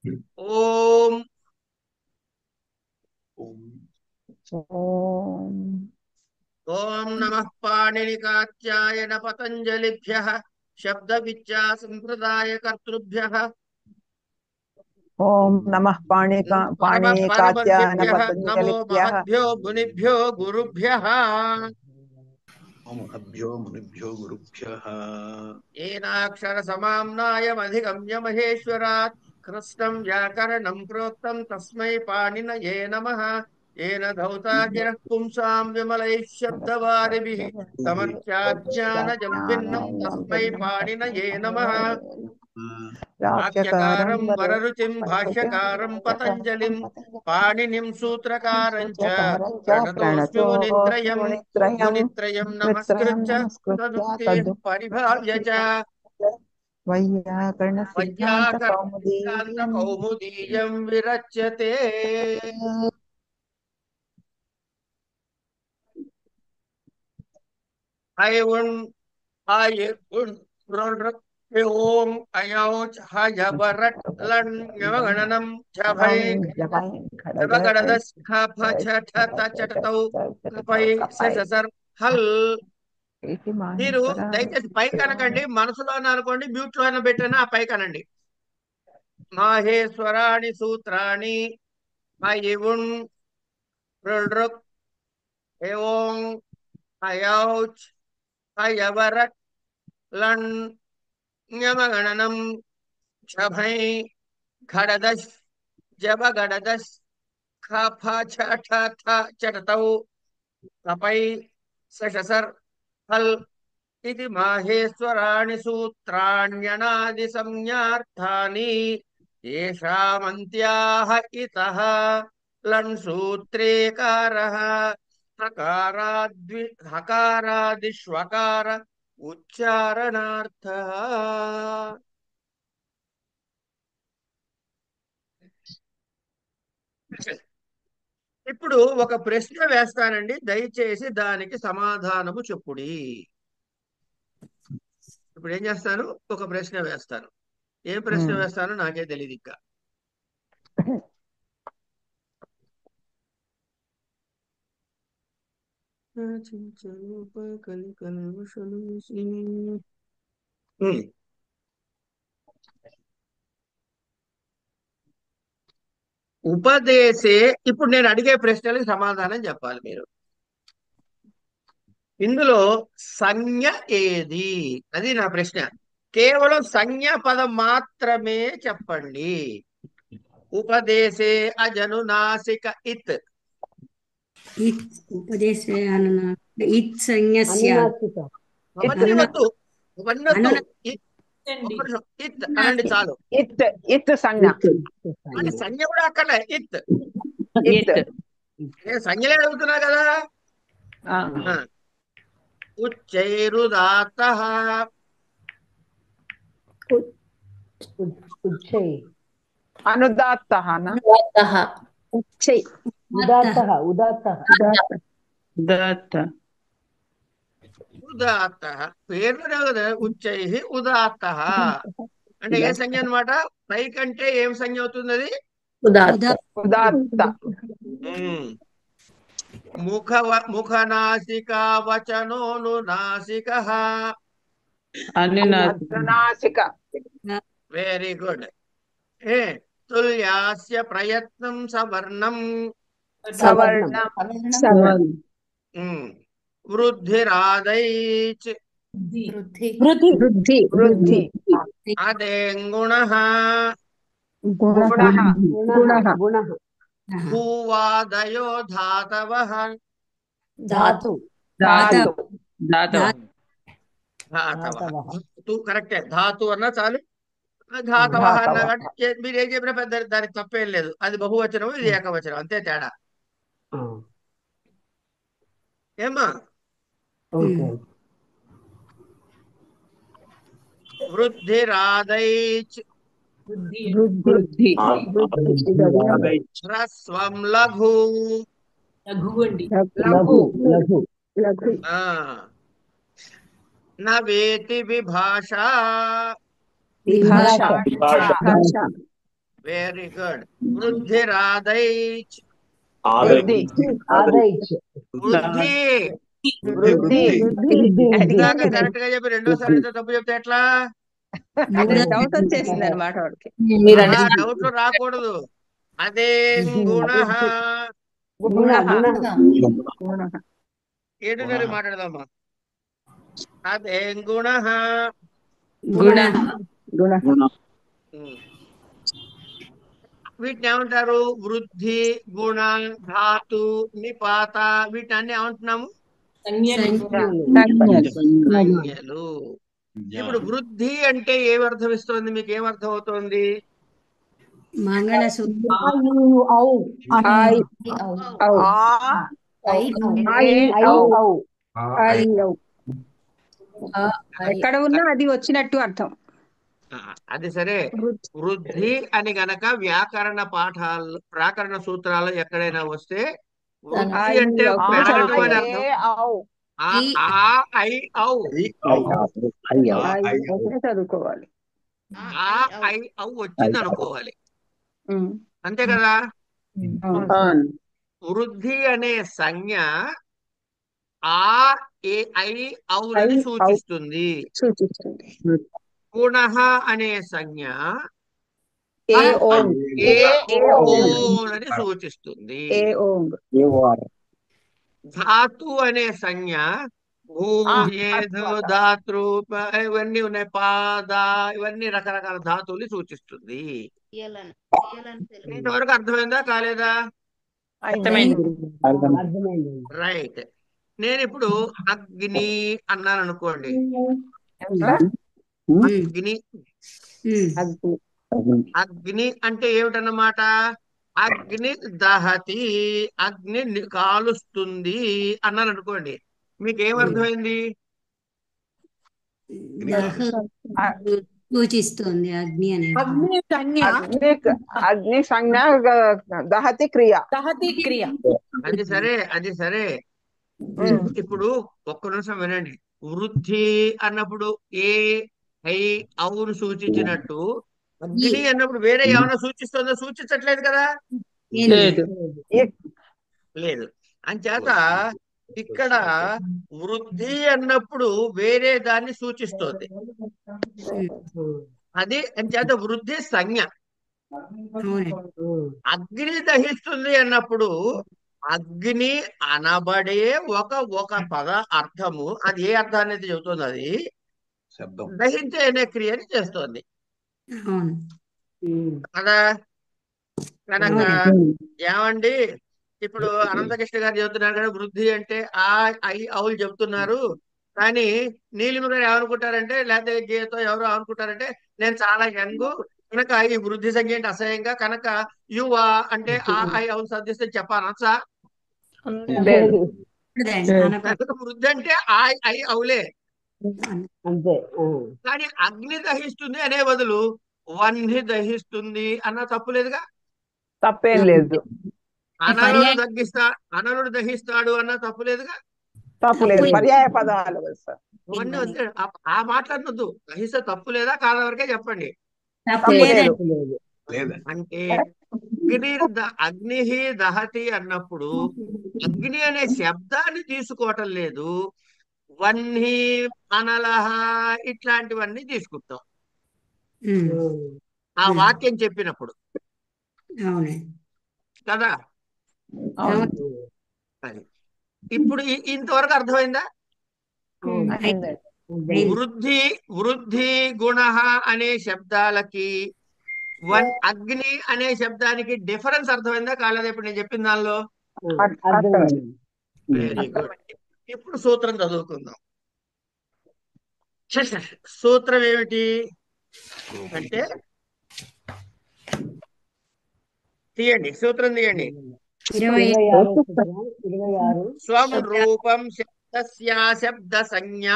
ఓం ఓం ఓం నమః పాణినికాత్యాయన పతంజలిభ్యః శబ్ద విద్యా సంప్రదాయ కర్తృభ్యః ఓం నమః పరమ పాణినికాత్యాయన పరమభ్యభ్యః నమో పతంజలిభ్యః మహద్భ్యో మునిభ్యో గురుభ్యః అభ్యో మునిభ్యో గురుభ్యః ఏనాక్షర సమామ్నాయమధిగమ్య మహేశ్వరాత్ కృష్ణం వ్యాకరణం ప్రోక్తం తస్మై పాణినయే నమః ఏన ధౌతా గిరః పుంసాం విమలైః శబ్దవారిభిః సమర్థ్యాజ్ఞానజం భిన్నం తస్మై పాణినయే నమః వాక్యకారం వాక్యకారం వరరుచిం భాష్యకారం పతంజలిం పాణినిం సూత్రకారం చ ప్రణతోస్మి మునిత్రయం మునిత్రయం మునిత్రయం త్రయం నమస్కృత్య నమస్కృత్య తదుక్తేః పరిభావ్య చ వైయాకరణ సిద్ధాంత వైయాకరణ కౌముదీయం కౌముదీయం విరచ్యతే ఐవున్ ఆయున్ ఓం అయౌచ్ హయవరట్ లన్ యమగణనం ఛభై జబగడదస్ ఖఫ ఛఠ తచటతౌ కపై ససర్ హల్. మీరు దయచేసి పై కనకండి, మనసులోనే అనుకోండి, మ్యూట్ లో అయినా పెట్టినా ఆ పై కనండి. మాహేశ్వరాణి సూత్రాణి ఐవున్ రుడ్రుక్ ఓం అయౌచ్ హయవరట్ లన్ యమగణనం ఛభై ఘడదశ్ జబగడదశ్ ఖఫ ఛఠ చటతౌ కపై ససర్ హల్ ఇది మాహేశ్వరాణి సూత్రాణ్యనాది సంజ్ఞార్థాని ఏషామంత్యాః ఇతః లన్ సూత్రేకారః హకారాదిష్వకార ఉచ్చారణార్థః. ఇప్పుడు ఒక ప్రశ్న వేస్తానండి, దయచేసి దానికి సమాధానము చెప్పుడి. ఇప్పుడు ఏం చేస్తాను, ఒక ప్రశ్న వేస్తాను. ఏం ప్రశ్న వేస్తానో నాకే తెలియదు ఇంకా. ఉపదేశే, ఇప్పుడు నేను అడిగే ప్రశ్నలకు సమాధానం చెప్పాలి మీరు. ఇందులో సంజ్ఞ ఏది, అది నా ప్రశ్న. కేవలం సంజ్ఞ పదం మాత్రమే చెప్పండి. ఉపదేశే అజనునాసిక ఇత్. ఉపదేశే ఇత్ సంజ్ఞస్య అవన్నీ వద్దు, అవన్నీ వద్దు. ఇత్, ఒక్క నిమిషం. ఇత్ అనండి చాలు. ఇత్ ఇత్ సంజ్ఞ అంటే సంజ్ఞ కూడా అక్కర్లే, ఇత్. ఇత్ నేను సంజ్ఞలే అడుగుతున్నా కదా. ఉచ్చైరుదాత్తః అనుదాత్తః ఉదాత్తః పేర్లు కదా, ఉచ్చైః ఉదాత్తః అంటే ఏ సంజ్ఞ అన్నమాట. పై కంటే ఏం సంజ్ఞ అవుతుంది అది? ఉదాత్త ముఖనాసికా వచనోనునాసికః. అనునాసిక వెరీ గుడ్. తుల్యాస్య ప్రయత్నం సవర్ణం సవర్ణం వృద్ధిరాదైచ్ వృద్ధి అదేంగుణః గుణః భూవాదయో ధాతవః. ధాతు కరెక్టే, ధాతు అన్నా చాలు, ధాతవః అన్నా కాబట్టి మీరు ఏం చెప్పినా పెద్ద దానికి తప్పేం లేదు. అది బహువచనం, ఇది ఏకవచనం, అంతే తేడా. ఏమ్మా? వృద్ధిరాదైచ్ హ్రస్వం లఘు నవేతి విభాషా వెరీ గుడ్. వృద్ధిరాదైచ్. వృద్ధి ఆదైచ్ వృద్ధి. వృద్ధి ఇందాక కరెక్ట్ గా చెప్పి రెండోసారి అయితే తప్పు చెప్తే ఎట్లా? అదే డౌట్ వచ్చేసింది అనమాట వాడికి. ఆ డౌట్లు రాకూడదు. అదే గుణ. ఏడు తెలుగు మాట్లాడదామా? అదే గుణ. గుణ వీటిని ఏమంటారు? వృద్ధి, గుణ, ధాతు, నిపాత, వీటిని అన్ని ఏమంటున్నాము? సంజ్ఞలు. ఇప్పుడు వృద్ధి అంటే ఏమి అర్థం ఇస్తుంది? మీకు ఏం అర్థం అవుతుంది? మంగళసూత్రం ఎక్కడ ఉన్నా అది వచ్చినట్టు అర్థం. అది సరే. వృద్ధి అని గనక వ్యాకరణ సూత్రాలు ఎక్కడైనా వస్తే వృద్ధి అంటే పెరగటం అని అర్థం. చదువుకోవాలి. వచ్చింది అనుకోవాలి, అంతే కదా? వృద్ధి అనే సంజ్ఞ ఔలని సూచిస్తుంది. గుణ అనే సంజ్ఞ అని సూచిస్తుంది. ధాతు అనే సంజ్ఞ ధాతృ, ఇవన్నీ ఉన్నాయి, పాద, ఇవన్నీ రకరకాల ధాతువులు సూచిస్తుంది. ఇంతవరకు అర్థమైందా కాలేదా? రైట్. నేను ఇప్పుడు అగ్ని అన్నాను అనుకోండి. అగ్ని అంటే ఏమిటన్నమాట? అగ్ని దహతి, అగ్ని కాలుస్తుంది అన్నాను అనుకోండి. మీకు ఏమర్థమైంది? సూచిస్తుంది అగ్ని అనేది. అగ్ని సంజ్ఞ దహతి క్రియ. అది సరే. ఇప్పుడు ఒక్క నిమిషం వినండి. వృద్ధి అన్నప్పుడు అవును సూచించినట్టు, అగ్ని అన్నప్పుడు వేరే ఏమైనా సూచిస్తుందో? సూచించట్లేదు కదా. లేదు. అంచేత ఇక్కడ వృద్ధి అన్నప్పుడు వేరే దాన్ని సూచిస్తోంది. అది అంచేత వృద్ధి సంజ్ఞ. అగ్ని దహిస్తుంది అన్నప్పుడు అగ్ని అనబడే ఒక పద అర్థము, అది ఏ అర్థాన్ని అయితే చెబుతుంది? అది దహించే అనే క్రియని చేస్తోంది కదా. కనుక ఏమండి, ఇప్పుడు అనంతకృష్ణ గారు చెబుతున్నారు కదా, వృద్ధి అంటే అవులు చెబుతున్నారు. కానీ నీలిమ గారు ఏమనుకుంటారంటే, లేకపోతే గీతో ఎవరు అనుకుంటారంటే, నేను చాలా యంగ్ కనుక ఈ వృద్ధి సంఖ్య అంటే అసహ్యంగా, కనుక యువ అంటే అవులు సర్దిస్తే చెప్పానచ్చా? వృద్ధి అంటే అవులే. కానీ అగ్ని దహిస్తుంది అనే బదులు వన్హి దహిస్తుంది అన్న తప్పులేదుగా. తప్పేం లేదు. అనలుడు దహిస్తాడు అన్న తప్పులేదుగా. తప్పులేదు. పర్యాయ పదాలు ఆ మాట్లాడద్దు. దహిస్తే తప్పు లేదా కాదా వరకే చెప్పండి. అంటే అగ్ని దహతి అన్నప్పుడు అగ్ని అనే శబ్దాన్ని తీసుకోవటం లేదు, వన్హి, అనలహ ఇట్లాంటివన్నీ తీసుకుంటాం ఆ వాక్యం చెప్పినప్పుడు కదా. ఇప్పుడు ఇంతవరకు అర్థమైందా? వృద్ధి గుణ అనే శబ్దాలకి అగ్ని అనే శబ్దానికి డిఫరెన్స్ అర్థమైందా కాలేదా? ఇప్పుడు నేను చెప్పిన దానిలో. Very good. ఇప్పుడు సూత్రం చదువుకుందాం. సూత్రం ఏమిటి అంటే, తీయండి సూత్రం తీయండి. స్వం రూపం శబ్ద సంజ్ఞా శబ్ద సంజ్ఞ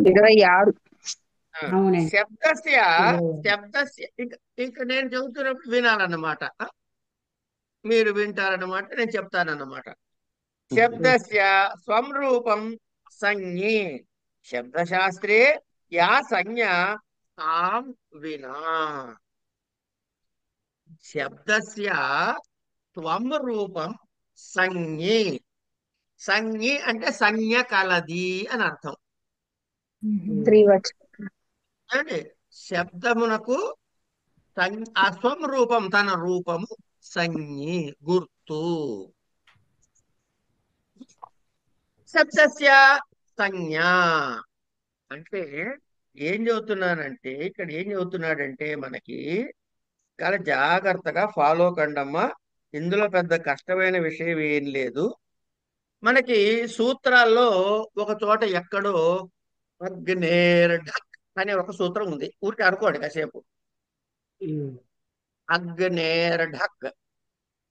26. శబ్దస్య ఇంకా నేను చెబుతున్నప్పుడు వినాలన్నమాట, మీరు వింటారన్నమాట, నేను చెప్తానన్నమాట. శబ్దస్య స్వం రూపం సంజ్ఞే శబ్దశాస్త్రే యా సంజ్ఞ తాం వినా శబ్దస్య త్వం రూపం సంజ్ఞి. సంజ్ఞి అంటే సంజ్ఞ కలది అని అర్థం. అంటే శబ్దమునకు ఆ స్వం రూపం తన రూపము సంజ్ఞి గుర్తు. శబ్దస్య సంజ్ఞ అంటే ఏం చెబుతున్నానంటే ఇక్కడ ఏం చెబుతున్నాడంటే మనకి చాలా జాగ్రత్తగా ఫాలో కండమ్మా. ఇందులో పెద్ద కష్టమైన విషయం ఏం లేదు. మనకి సూత్రాల్లో ఒక చోట ఎక్కడో అగ్నేర్ ఢక్ అనే ఒక సూత్రం ఉంది. ఊరికి అనుకోండి కాసేపు. అగ్నేర్ ఢక్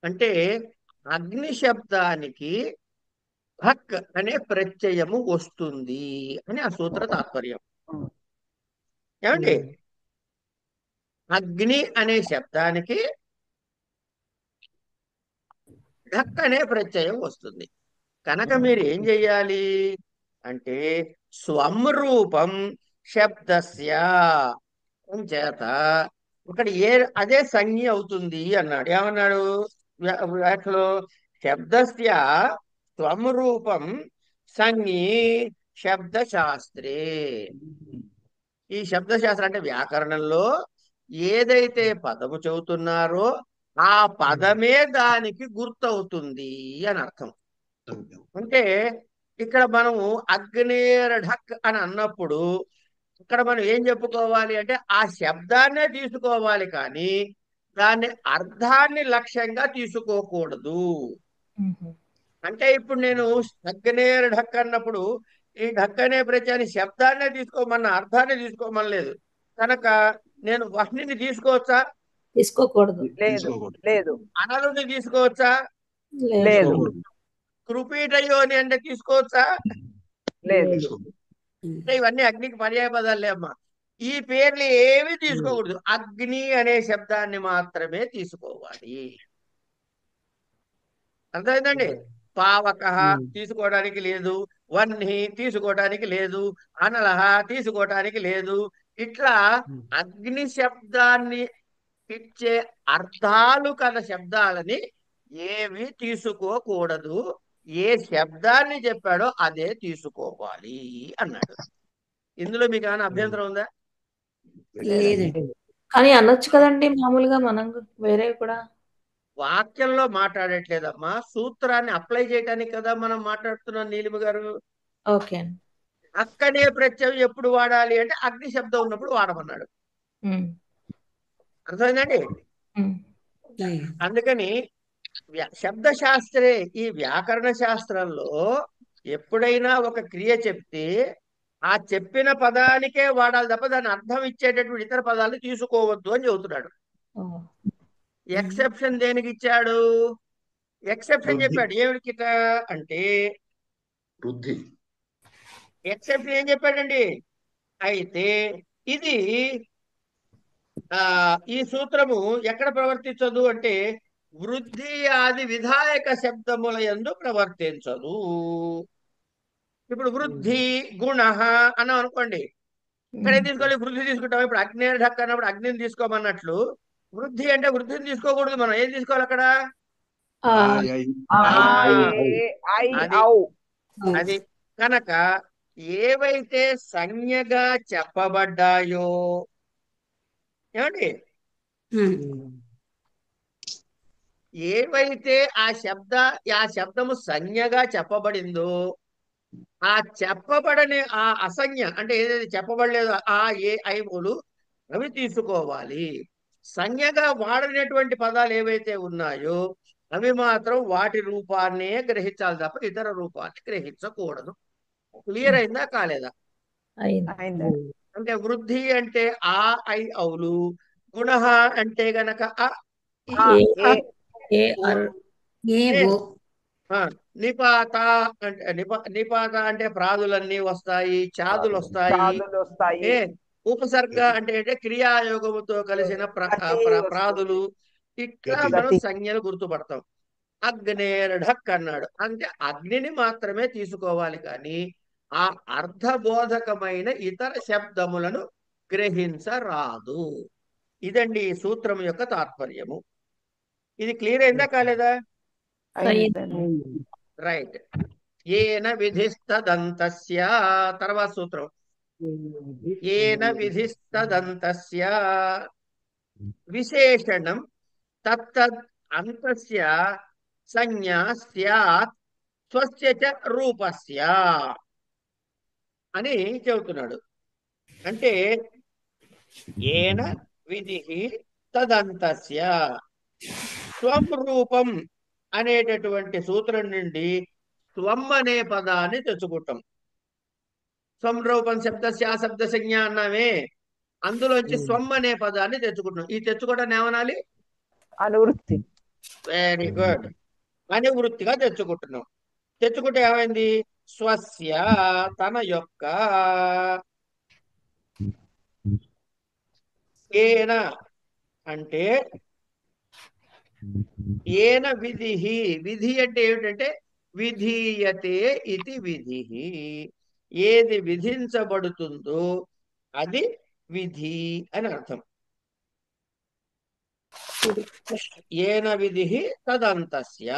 అంటే అగ్ని శబ్దానికి ఢక్ అనే ప్రత్యయము వస్తుంది అని ఆ సూత్ర తాత్పర్యం. ఏమండి? అగ్ని అనే శబ్దానికి ఢక్ అనే ప్రత్యయం వస్తుంది. కనుక మీరు ఏం చెయ్యాలి అంటే స్వం రూపం శబ్దస్య చేత ఇక్కడ అదే సంజ్ఞ అవుతుంది అన్నాడు. ఏమన్నాడు వ్యాఖ్యలో? శబ్దస్య స్వం రూపం సంజ్ఞి శబ్దశాస్త్రే. ఈ శబ్దశాస్త్రం అంటే వ్యాకరణంలో ఏదైతే పదము చెబుతున్నారో ఆ పదమే దానికి గుర్తవుతుంది అని అర్థం. అంటే ఇక్కడ మనము అగ్నేర్ ఢక్ అని అన్నప్పుడు ఇక్కడ మనం ఏం చెప్పుకోవాలి అంటే ఆ శబ్దాన్నే తీసుకోవాలి, కానీ దాన్ని అర్థాన్ని లక్ష్యంగా తీసుకోకూడదు. అంటే ఇప్పుడు నేను అగ్నేర్ ఢక్ అన్నప్పుడు ఈ ఢక్ అనే ప్రత్యయాన్ని శబ్దాన్నే తీసుకోమన్న, అర్థాన్ని తీసుకోమనలేదు. కనుక నేను వహ్నిని తీసుకోవచ్చా? తీసుకోకూడదు. లేదు లేదు అనలుని తీసుకోవచ్చా? లేదు కృపీటయోని అంటే తీసుకోవచ్చా? లేదు అంటే ఇవన్నీ అగ్నికి పర్యాయ పదాలే అమ్మా. ఈ పేర్లు ఏవి తీసుకోకూడదు. అగ్ని అనే శబ్దాన్ని మాత్రమే తీసుకోవాలి. అర్థమైందండి? పావక తీసుకోవడానికి లేదు, వహ్ని తీసుకోవడానికి లేదు, అనలహ తీసుకోవడానికి లేదు. ఇట్లా అగ్ని శబ్దాన్ని ఇచ్చే అర్థాలు కల శబ్దాలని ఏవి తీసుకోకూడదు. ఏ శబ్దాన్ని చెప్పాడో అదే తీసుకోవాలి అన్నాడు. ఇందులో మీకు ఏమైనా అభ్యంతరం ఉందా? లేదండి. కానీ అనొచ్చు కదండి మామూలుగా మనం వేరే కూడా. వాక్యంలో మాట్లాడట్లేదమ్మా, సూత్రాన్ని అప్లై చేయడానికి కదా మనం మాట్లాడుతున్నాం. నీలిమ గారు, ఓకే అండి. అక్కడే ప్రత్యయం ఎప్పుడు వాడాలి అంటే అగ్ని శబ్దం ఉన్నప్పుడు వాడమన్నాడు. అర్థమైందండి? అందుకని శబ్దశాస్త్రే, ఈ వ్యాకరణ శాస్త్రంలో ఎప్పుడైనా ఒక క్రియ చెప్తే ఆ చెప్పిన పదానికే వాడాలి తప్ప దాని అర్థం ఇచ్చేటటువంటి ఇతర పదాలు తీసుకోవద్దు అని చెబుతున్నాడు. ఎక్సెప్షన్ దేనికి ఇచ్చాడు? ఎక్సెప్షన్ చెప్పాడు. ఏమిటికిట అంటే వృద్ధి. ఎక్సెప్షన్ ఏం చెప్పాడండి? అయితే ఇది ఈ సూత్రము ఎక్కడ ప్రవర్తించదు అంటే వృద్ధి ఆది విధాయక శబ్దముల యందు ప్రవర్తించదు. ఇప్పుడు వృద్ధి గుణ అన్నాం అనుకోండి, ఇక్కడ ఏం తీసుకోవాలి? వృద్ధి తీసుకుంటాం. ఇప్పుడు అగ్ని ఢక్ అన్నప్పుడు అగ్నిని తీసుకోమన్నట్లు వృద్ధి అంటే వృద్ధిని తీసుకోకూడదు. మనం ఏం తీసుకోవాలి అక్కడ? అది కనుక ఏవైతే సంజ్ఞగా చెప్పబడ్డాయో, ఏమండి, ఏవైతే ఆ శబ్దము సంజ్ఞగా చెప్పబడిందో ఆ చెప్పబడని ఆ అసంజ్ఞ అంటే ఏదైతే చెప్పబడలేదో ఆ ఏ ఐములు అవి తీసుకోవాలి. సంజ్ఞగా వాడనటువంటి పదాలు ఏవైతే ఉన్నాయో అవి మాత్రం వాటి రూపాన్నే గ్రహించాలి తప్ప ఇతర రూపాన్ని గ్రహించకూడదు. క్లియర్ అయిందా కాలేదా? అంటే వృద్ధి అంటే ఆ ఐ ఔలు, గుణ అంటే గనక నిపాత అంటే నిపాత అంటే ప్రాదులన్నీ వస్తాయి, చాదులు వస్తాయి. ఉపసర్గ అంటే క్రియాయోగముతో కలిసిన ప్రాదులు. ఇట్లా మనం సంజ్ఞలు గుర్తుపడతాం. అగ్నేర్ ఢక్ అన్నాడు అంటే అగ్నిని మాత్రమే తీసుకోవాలి, కానీ ఆ అర్థబోధకమైన ఇతర శబ్దములను గ్రహించరాదు. ఇదండి ఈ సూత్రం యొక్క తాత్పర్యము. ఇది క్లియర్ అయిందా కాలేదా? అయిందండి. రైట్. ఏన విధిస్తదంతస్య, తర్వాత సూత్రం ఏన విధిస్తదంతస్య విశేషణం తత్తద్ అంతస్య సంజ్ఞా స్యాత్ స్వస్య చ రూపస్య అని చెబుతున్నాడు. అంటే ఏన విధి తదంతస్య స్వం రూపం అనేటటువంటి సూత్రం నుండి స్వం అనే పదాన్ని తెచ్చుకుంటాం. స్వం రూపం శబ్దస్య శబ్ద సంజ్ఞ అన్నామే, అందులోంచి స్వం అనే పదాన్ని తెచ్చుకుంటాం. ఈ తెచ్చుకోవడాన్ని ఏమనాలి? అనువృత్తి. Very good. అనువృత్తిగా తెచ్చుకుంటున్నాం. తెచ్చుకుంటే ఏమైంది? స్వస్య తన యొక్క, ఏన అంటే ఏన విధి, విధి అంటే ఏమిటంటే విధీయతే ఇది విధి, ఏది విధించబడుతుందో అది విధి అని అర్థం. ఏన విధి తదంతస్య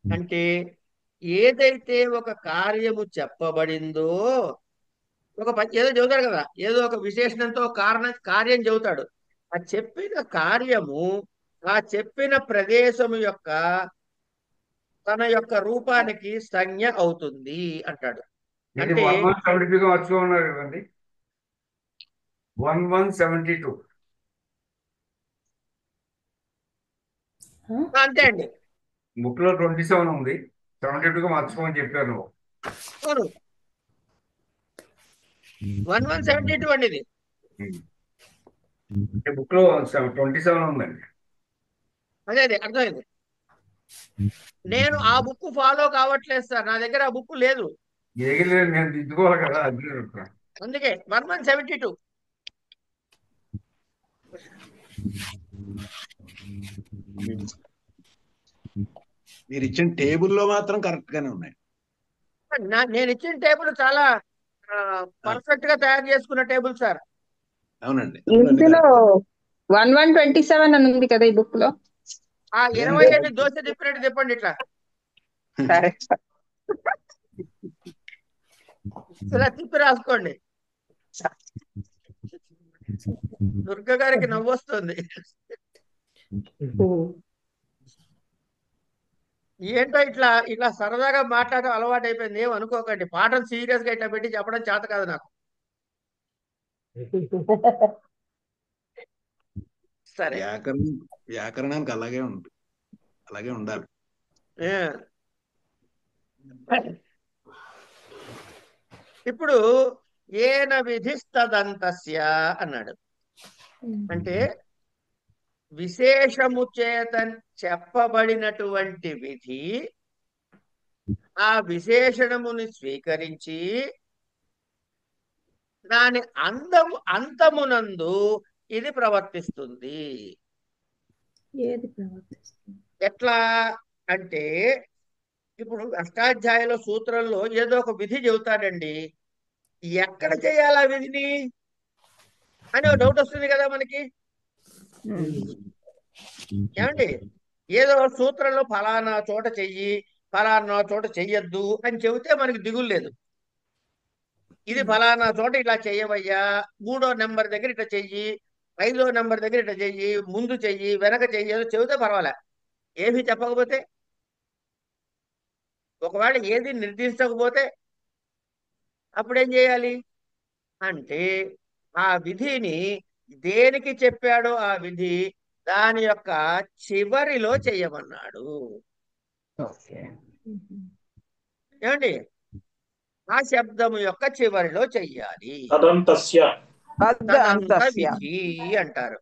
అంటే ఏదైతే ఒక కార్యము చెప్పబడిందో, ఒక ఏదో చెబుతాడు కదా, ఏదో ఒక విశేషణంతో కార్యం చెబుతాడు. ఆ చెప్పిన కార్యము ఆ చెప్పిన ప్రదేశము యొక్క తన యొక్క రూపానికి సంజ్ఞ అవుతుంది అంటాడు. ఇది అంటే 1172 మర్చిపో ఉన్నారు కదండి. 1172 అంతే అండి. బుక్ లో 27 ఉంది, 72 మర్చిపోమని చెప్పారు నువ్వు. అవును, 1172 అండి ఇది. బుక్ లో 27 ఉందండి. అదే అదే అర్థమైంది. నేను ఆ బుక్ ఫాలో కావట్లేదు సార్, నా దగ్గర ఆ బుక్ లేదు, ఏగలేదు, నేను దిద్దుకోవాలి కదా, అది చెప్తాను. అందుకే 1172. మీరు ఇచ్చిన టేబుల్లో మాత్రం కరెక్ట్ గానే ఉన్నాయి. నేను ఇచ్చిన టేబుల్ చాలా పర్ఫెక్ట్ గా తయారు చేసుకున్న టేబుల్ సార్. అవునండి. ఇందులో 1127 అని ఉంది కదా ఈ బుక్ లో. ఆ 27 దోశ తిప్పినట్టు తిప్పండి ఇట్లా, సరే ఇలా తిప్పి రాసుకోండి. దుర్గ గారికి నవ్వొస్తుంది. ఏంటో ఇట్లా ఇట్లా సరదాగా మాట్లాడడం అలవాటు అయిపోయింది, ఏం అనుకోకండి. పాఠం సీరియస్ గా ఇట్లా పెట్టి చెప్పడం చేత కాదు నాకు. సరే, వ్యాకరణానికి అలాగే ఉంది, అలాగే ఉండాలి. ఏ. ఇప్పుడు ఏన విధిస్తదంతస్య అన్నాడు. అంటే విశేషము చేత చెప్పబడినటువంటి విధి ఆ విశేషణముని స్వీకరించి దాని అంతమునందు ఇది ప్రవర్తిస్తుంది. ఏది ప్రవర్తిస్తుంది? ఎట్లా అంటే ఇప్పుడు అష్టాధ్యాయుల సూత్రంలో ఏదో ఒక విధి చెబుతాడండి, ఎక్కడ చేయాలి ఆ విధిని అని ఒక డౌట్ వస్తుంది కదా మనకి. ఏమండి, ఏదో సూత్రంలో ఫలానా చోట చెయ్యి, ఫలానా చోట చెయ్యొద్దు అని చెబితే మనకి దిగులు లేదు. ఇది ఫలానా చోట ఇట్లా చెయ్యవయ్యా, 3వ నెంబర్ దగ్గర ఇట్లా చెయ్యి, 5వ నెంబర్ దగ్గర ఇట్లా చెయ్యి, ముందు చెయ్యి, వెనక చెయ్యి, ఏదో చెబితే పర్వాలే. ఏమీ చెప్పకపోతే, ఒకవేళ ఏది నిర్దిష్టకపోతే అప్పుడేం చేయాలి అంటే ఆ విధిని దేనికి చెప్పాడో ఆ విధి దాని యొక్క చివరిలో చెయ్యమన్నాడు. ఏమండి, ఆ శబ్దము యొక్క చివరిలో చెయ్యాలి. తదంతస్య తదంత విధి అంటారు.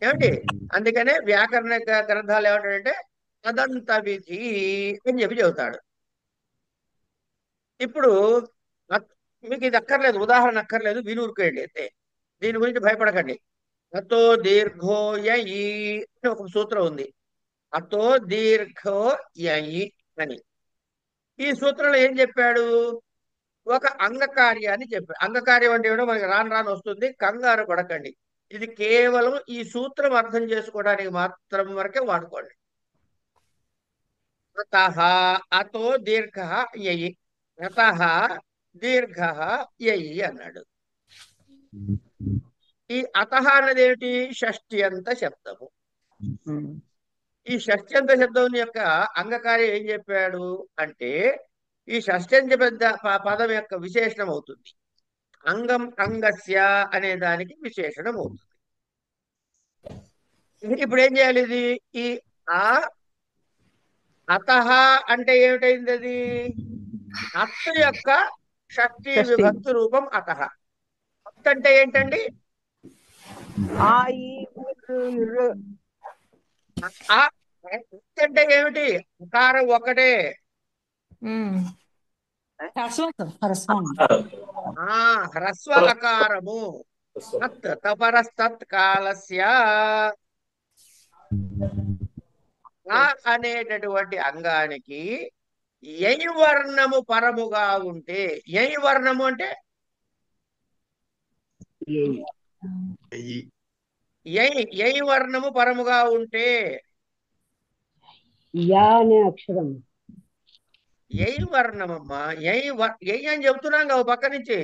ఏమండి, అందుకనే వ్యాకరణ గ్రంథాలు ఏమంటాడంటే తదంత విధి అని చెప్పి చెబుతాడు. ఇప్పుడు మీకు ఇది అక్కర్లేదు, ఉదాహరణ అక్కర్లేదు, వినూరుకోండి అంతే, దీని గురించి భయపడకండి. అతో దీర్ఘో యయి అని ఒక సూత్రం ఉంది, అతో దీర్ఘో యయి అని. ఈ సూత్రంలో ఏం చెప్పాడు? ఒక అంగకార్యాన్ని చెప్పాడు. అంగకార్యం అంటే ఏమిటో మనకి రాను రాను వస్తుంది, కంగారు పడకండి. ఇది కేవలం ఈ సూత్రం అర్థం చేసుకోవడానికి మాత్రం వరకే వాడుకోండి. అతః, అతో దీర్ఘ యయి, అతః దీర్ఘ యయి అన్నాడు. ఈ అతః అన్నది ఏమిటి? షష్ఠ్యంత శబ్దము. ఈ షష్ఠ్యంత శబ్దం యొక్క అంగకార్యం ఏం చెప్పాడు అంటే, ఈ షష్ఠ్యంత పదం యొక్క విశేషణం అవుతుంది. అంగం అంగస్య అనే దానికి విశేషణం అవుతుంది. ఇప్పుడు ఏం చేయాలి? ఇది ఈ ఆ అతః అంటే ఏమిటైంది? అది అత్తు యొక్క షష్ఠీ షష్ఠి. విభక్తి రూపం అతః. అత్ అంటే ఏంటండి? ఆ ఈ రు. ఆ అత్ అంటే ఏమిటి? అకారం ఒకటే. ఆ హ్రస్వ అకారము. తత్ తపరస్తత్ కాలస్య ఆ అనేటటువంటి అంగానికి యై వర్ణము పరముగా ఉంటే, యై వర్ణము అంటే ఎయ్యి. యై వర్ణము పరముగా ఉంటే, యా అనే అక్షరం యై వర్ణమమ్మా, యై అని చెప్తున్నాం కదా పక్క నుంచి.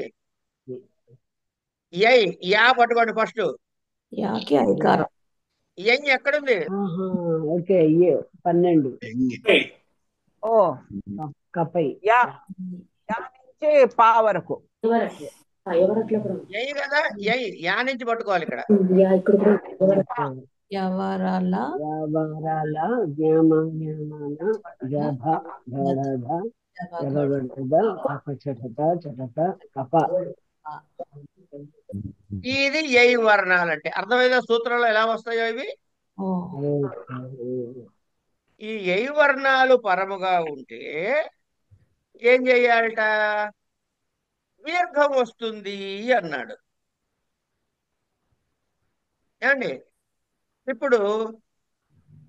యై యా పట్టుకోండి ఫస్ట్. యాకి ఐకారం. యై ఎక్కడుంది? ఆహా, ఓకే 12 ఎంగి. ఓ కపై యా యా నుంచి పా వరకు. ఎవరట్లే ఎవరట్లే కూడా ఉంది. యై కదా, యై యా నుంచి పట్టుకోవాలి ఇక్కడ. యా ఇక్కడ కూడా ఉంది. ఎవరట్లే. యవరాల వ్యాపారాల జ్ఞామ జ్ఞామాన జభ ధడధ జగగడద కప చటత చటత కప. ఇది యై వర్ణాలంటే అర్థమైందా? సూత్రంలో ఎలా వస్తాయో ఇవి. ఓ ఈ యై వర్ణాలు పరముగా ఉంటే ఏం చెయ్యాలట? దీర్ఘం వస్తుంది అన్నాడు. ఏమండి? ఇప్పుడు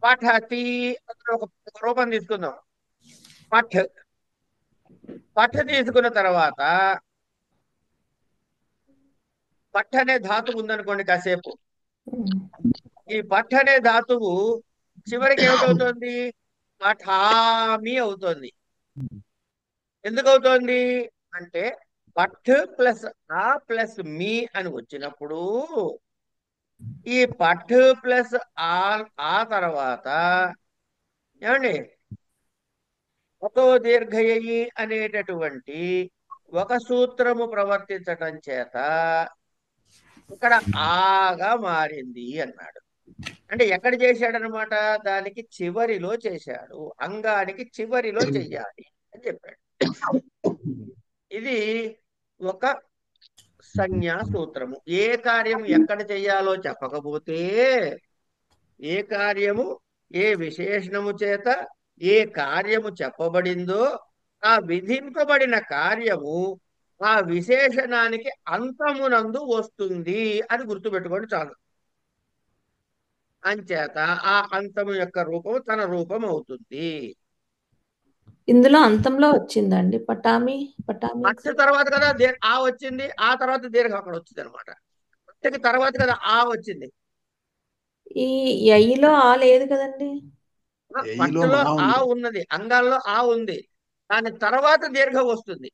పఠతి ఒక రూపం తీసుకుందాం. పఠ్ పఠ తీసుకున్న తర్వాత పఠ్ అనే ధాతువు ఉందనుకోండి కాసేపు. ఈ పఠ్ అనే ధాతువు చివరికి ఏమిటవుతుంది? పఠామి అవుతుంది. ఎందుకు అవుతోంది అంటే పఠ్ ప్లస్ ఆ ప్లస్ మీ అని వచ్చినప్పుడు ఈ పఠ్ ప్లస్ ఆ తర్వాత ఏమండి అతో దీర్ఘయయి అనేటటువంటి ఒక సూత్రము ప్రవర్తించటం చేత ఇక్కడ ఆగా మారింది అన్నాడు. అంటే ఎక్కడ చేశాడనమాట? దానికి చివరిలో చేశాడు, అంగానికి చివరిలో చెయ్యాలి అని చెప్పాడు. ఇది ఒక సంజ్ఞా సూత్రము. ఏ కార్యం ఎక్కడ చెయ్యాలో చెప్పకపోతే, ఏ కార్యము ఏ విశేషణము చేత ఏ కార్యము చెప్పబడిందో ఆ విధింపబడిన కార్యము ఆ విశేషణానికి అంతమునందు వస్తుంది అని గుర్తుపెట్టుకోండి చాలు. అంచేత ఆ అంతము యొక్క రూపము తన రూపం అవుతుంది. ఇందులో అంతంలో వచ్చిందండి పటామి. పటామి పట్టు తర్వాత కదా ఆ వచ్చింది, ఆ తర్వాత దీర్ఘం అక్కడ వచ్చింది అనమాట. పట్టుకి తర్వాత కదా ఆ వచ్చింది. ఈ యయిలో ఆ లేదు కదండి. ఎయ్యిలో పట్టులో మా ఆ ఉంది. ఉన్నది, అంగాల్లో ఆ ఉంది, దాని తర్వాత దీర్ఘం వస్తుంది.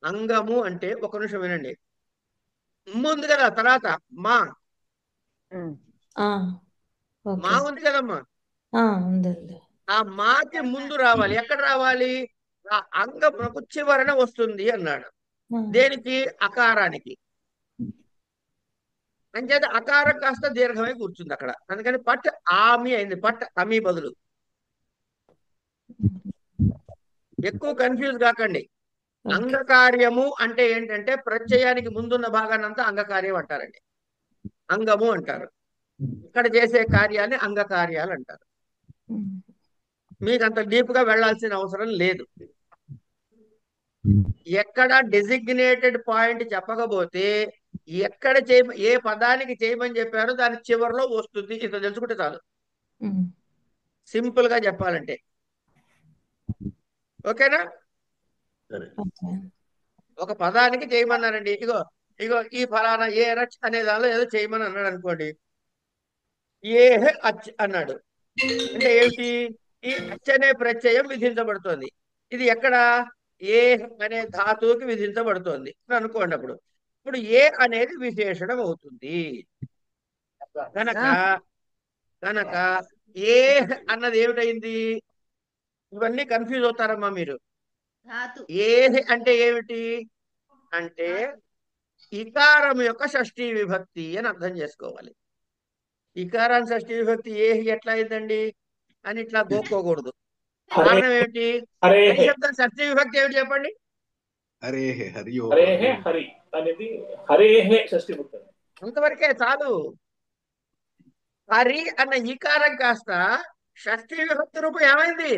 అంగము అంటే ఒక నిమిషం వినండి. ఉంది కదా తర్వాత మా ఆ మా ఓకే. ఉంది కదమ్మా. ఉందండి. ఆ మాకి ముందు రావాలి. ఎక్కడ రావాలి? ఆ అంగమునకు చివరన వస్తుంది అన్నాడు. దేనికి? అకారానికి. అంచేత అకారం కాస్త దీర్ఘమై కూర్చుంది అక్కడ. అందుకని పట్ ఆమి అయింది. పట్ అమి బదులు. ఎక్కువ కన్ఫ్యూజ్ కాకండి. అంగకార్యము అంటే ఏంటంటే ప్రత్యయానికి ముందున్న భాగాన్నంతా అంగకార్యం అంటారండి. అంగము అంటారు. ఇక్కడ చేసే కార్యాన్ని అంగకార్యాలు అంటారు. మీకు అంత డీప్ గా వెళ్లాల్సిన అవసరం లేదు. ఎక్కడ డెసిగ్నేటెడ్ పాయింట్ చెప్పకపోతే ఎక్కడ ఏ పదానికి చేయమని చెప్పారో దాని చివరిలో వస్తుంది. ఇంత తెలుసుకుంటే చాలు. సింపుల్ గా చెప్పాలంటే ఓకేనా? సరే. ఒక పదానికి చేయమన్నారండి. ఇగో ఇగో ఈ ఫలానా ఏ రచ్ అనే దానిలో ఏదో చేయమని అన్నాడు అనుకోండి. ఏ అచ్ అన్నాడు అంటే ఏమిటి? ఈ అచ్ అనే ప్రత్యయం విధించబడుతోంది. ఇది ఎక్కడ? ఏ అనే ధాతువుకి విధించబడుతోంది అని అనుకోండి. ఇప్పుడు ఏ అనేది విశేషణం అవుతుంది కనుక కనుక ఏ అన్నది ఏమిటైంది? ఇవన్నీ కన్ఫ్యూజ్ అవుతారమ్మా మీరు. ఏ అంటే ఏమిటి అంటే ఇకారం యొక్క షష్ఠీ విభక్తి అని అర్థం చేసుకోవాలి. ఇకారం షష్ఠీ విభక్తి ఏ ఎట్లా అయిందండి అని ఇట్లా గోక్కోకూడదు. కారణం ఏమిటి? హరి శబ్దం షష్ఠీ విభక్తి ఏమిటి చెప్పండి? హరే హరియో హరి అనేది హరేహే షష్ఠి భక్తి. అంతవరకే చాలు. హరి అన్న ఈకారం కాస్త షష్ఠీ విభక్తి రూపం ఏమైంది?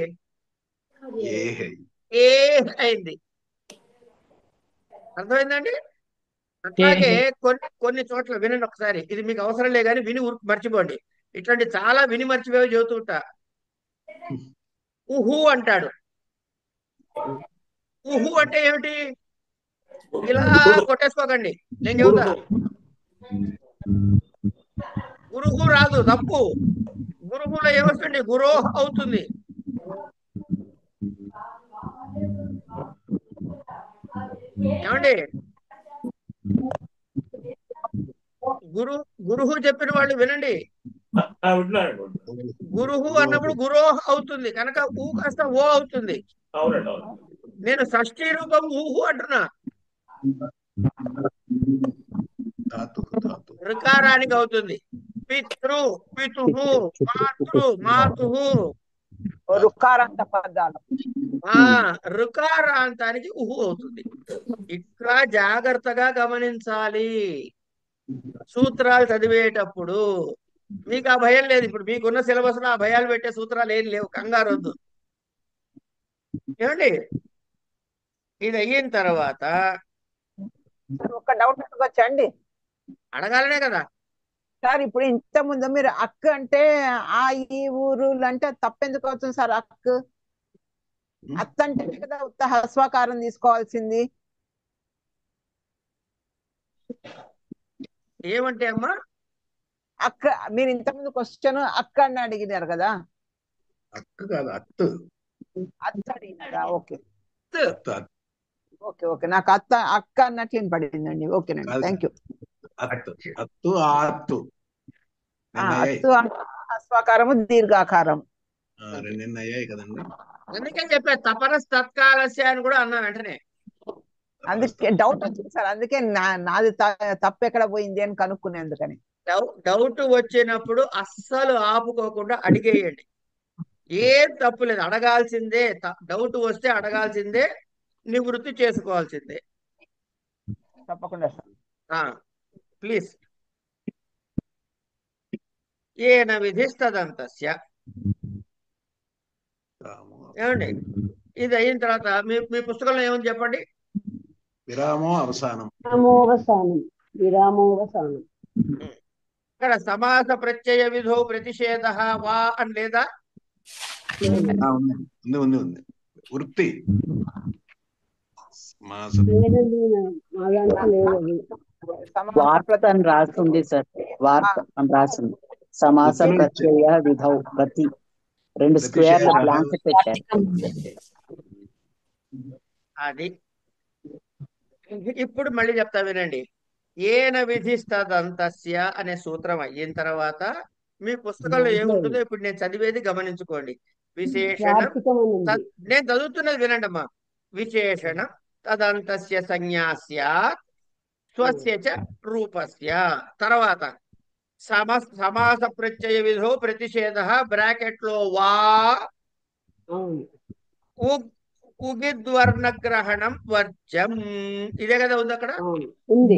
ఏ ఏ అయింది. అర్థమైందండి? అట్లాగే కొన్ని చోట్ల వినండి ఒకసారి. ఇది మీకు అవసరం లే కానీ విని మర్చిపోండి. ఇట్లాంటి చాలా విని మర్చిపోయి చెబుతుంటా. ఉహు అంటాడు. ఉహు అంటే ఏమిటి? ఇలా కొట్టేసుకోకండి, నేను చెబుతా. గురుహు రాదు, తప్పు. గురుహులో ఏమొస్తుంది? గురోహ్ అవుతుంది. ఏమండి? గురుహు చెప్పిన వాళ్ళు వినండి. గురుహు అన్నప్పుడు గురోహ్ అవుతుంది కనుక ఊ కాస్త ఓ అవుతుంది. నేను షష్ఠీ రూపం ఊహు అంటున్నా. ఋకారానికి అవుతుంది. పితృ పితుహు, మాతృ మాతుహు. రుకారాంత పదాలు. ఋకారాంతానికి ఉహు అవుతుంది. ఇట్లా జాగ్రత్తగా గమనించాలి సూత్రాలు చదివేటప్పుడు. మీకు ఆ భయం లేదు. ఇప్పుడు మీకున్న సిలబస్ లో ఆ భయాలు పెట్టే సూత్రాలు ఏం లేవు, కంగారు వద్దు. ఏమండి? ఇది అయిన తర్వాత ఒక డౌట్ అడగొచ్చండి? అడగాలనే కదా సార్. ఇప్పుడు ఇంత ముందు మీరు అక్క అంటే ఆ ఈ ఊరు అంటే తప్పెందుకు అవుతుంది సార్? అక్క అత్త అంటే కదా ఉత్త హస్వకారం తీసుకోవాల్సింది. ఏమంటే అమ్మా అక్క మీరు ఇంత ముందు క్వశ్చన్ అక్క అని అడిగినారు కదా? అక్క కాదు, అత్తు. అత్త అడిగినారా? ఓకే అత్తు. Okay okay. నాకు అక్క అన్నట్లు వినపడిందండి. ఓకేనండి, థ్యాంక్ యూ. అత్తు ఆత్తు అత్తు హస్వకారము దీర్ఘాకారం నిన్న అయ్యాయి కదండి. అందుకే చెప్పా తపరస్ తత్కాలస్య అని కూడా అన్నా వెంటనే. అందుకే డౌట్ వచ్చింది సార్. అందుకే నాది తప్పు ఎక్కడ పోయింది అని కనుక్కునేందుకని. డౌట్ వచ్చినప్పుడు అస్సలు ఆపుకోకుండా అడిగేయండి. ఏం తప్పు లేదు, అడగాల్సిందే. డౌట్ వస్తే అడగాల్సిందే, నివృత్తి చేసుకోవాల్సిందే. తప్పకుండా సార్. ప్లీజ్. ఏన విధిస్తదంతస్య. ఏమండి? ఇది అయిన తర్వాత మీ పుస్తకంలో ఏముంది చెప్పండి? విరామో అవసానం. విరామోవసానం. ఇక్కడ సమాస ప్రత్యయ విధో ప్రతిషేధ వా అని లేదా? ఉంది ఉంది ఉంది. వృత్తి వార్త అని రాస్తుంది సార్. వార్త అని రాస్తుంది. సమాస ప్రత్యయ విధౌ ప్రతి 2 స్క్వేర్ల బ్లాంక్ పెట్టారు. అది ఇప్పుడు మళ్ళీ చెప్తా వినండి. ఏన విధిస్తదంతస్య అనే సూత్రం అయిన తర్వాత మీ పుస్తకంలో ఏముంటుందో ఇప్పుడు నేను చదివేది గమనించుకోండి. విశేషణం, నేను చదువుతున్నది వినండి అమ్మా. విశేషణం తదంతస్య సంజ్ఞా స్యాత్ స్వస్య చ రూపస్య. తర్వాత సమాస ప్రత్యయ విధో ప్రతిషేధ బ్రాకెట్ లో వా ఉగిద్వర్ణగ్రహణం వర్జం. ఇదే కదా ఉంది అక్కడ? ఉంది,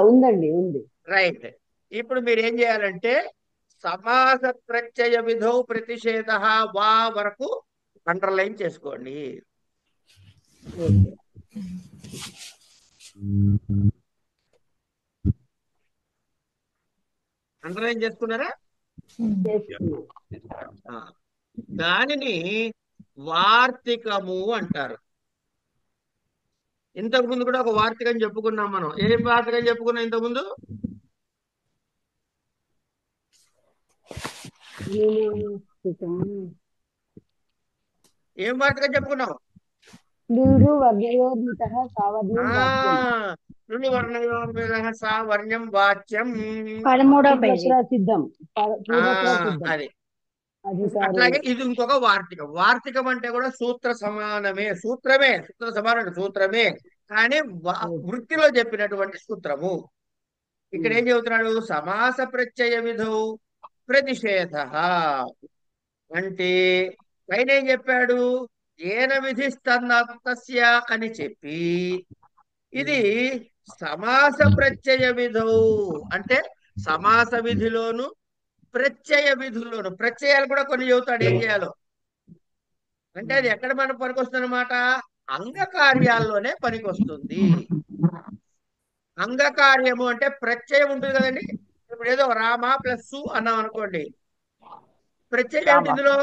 ఉందండి, ఉంది. రైట్. ఇప్పుడు మీరు ఏం చేయాలంటే సమాస ప్రత్యయ విధౌ ప్రతిషేధ వా వరకు అండర్లైన్ చేసుకోండి. అండర్లైన్ చేసుకున్నారా? దానిని వార్తికము అంటారు. ఇంతకు ముందు కూడా ఒక వార్తికం చెప్పుకున్నాం మనం. ఏం వార్తికం చెప్పుకున్నాం ఇంతకు ముందు? ఏం వార్తికం చెప్పుకున్నాం? సావర్ణ్యం వాచ్యం. 13వ పేజీ. సిద్ధం అది అట్లాగే ఇది ఇంకొక వార్తికం. వార్తికం అంటే కూడా సూత్ర సమానమే, సూత్రమే, సూత్ర సమానం సూత్రమే, కానీ వృత్తిలో చెప్పినటువంటి సూత్రము. ఇక్కడ ఏం చెబుతున్నాడు? సమాస ప్రత్యయ విధౌ ప్రతిషేధ అంటే పైన ఏం చెప్పాడు? ఏన విధిస్తస్య అని చెప్పి ఇది సమాస ప్రత్యయ విధౌ అంటే సమాస విధిలోను ప్రత్యయ విధుల్లోను. ప్రత్యయాలు కూడా కొన్ని చెబుతాడు ఏం చేయాలో. అంటే అది ఎక్కడ మన పనికొస్తుంది అనమాట? అంగకార్యాల్లోనే పనికొస్తుంది. అంగకార్యము అంటే ప్రత్యయం ఉంటుంది కదండి. ఇప్పుడు ఏదో రామ ప్లస్ సు అన్నాం అనుకోండి, ప్రత్యయం ఏంటి ఇందులో?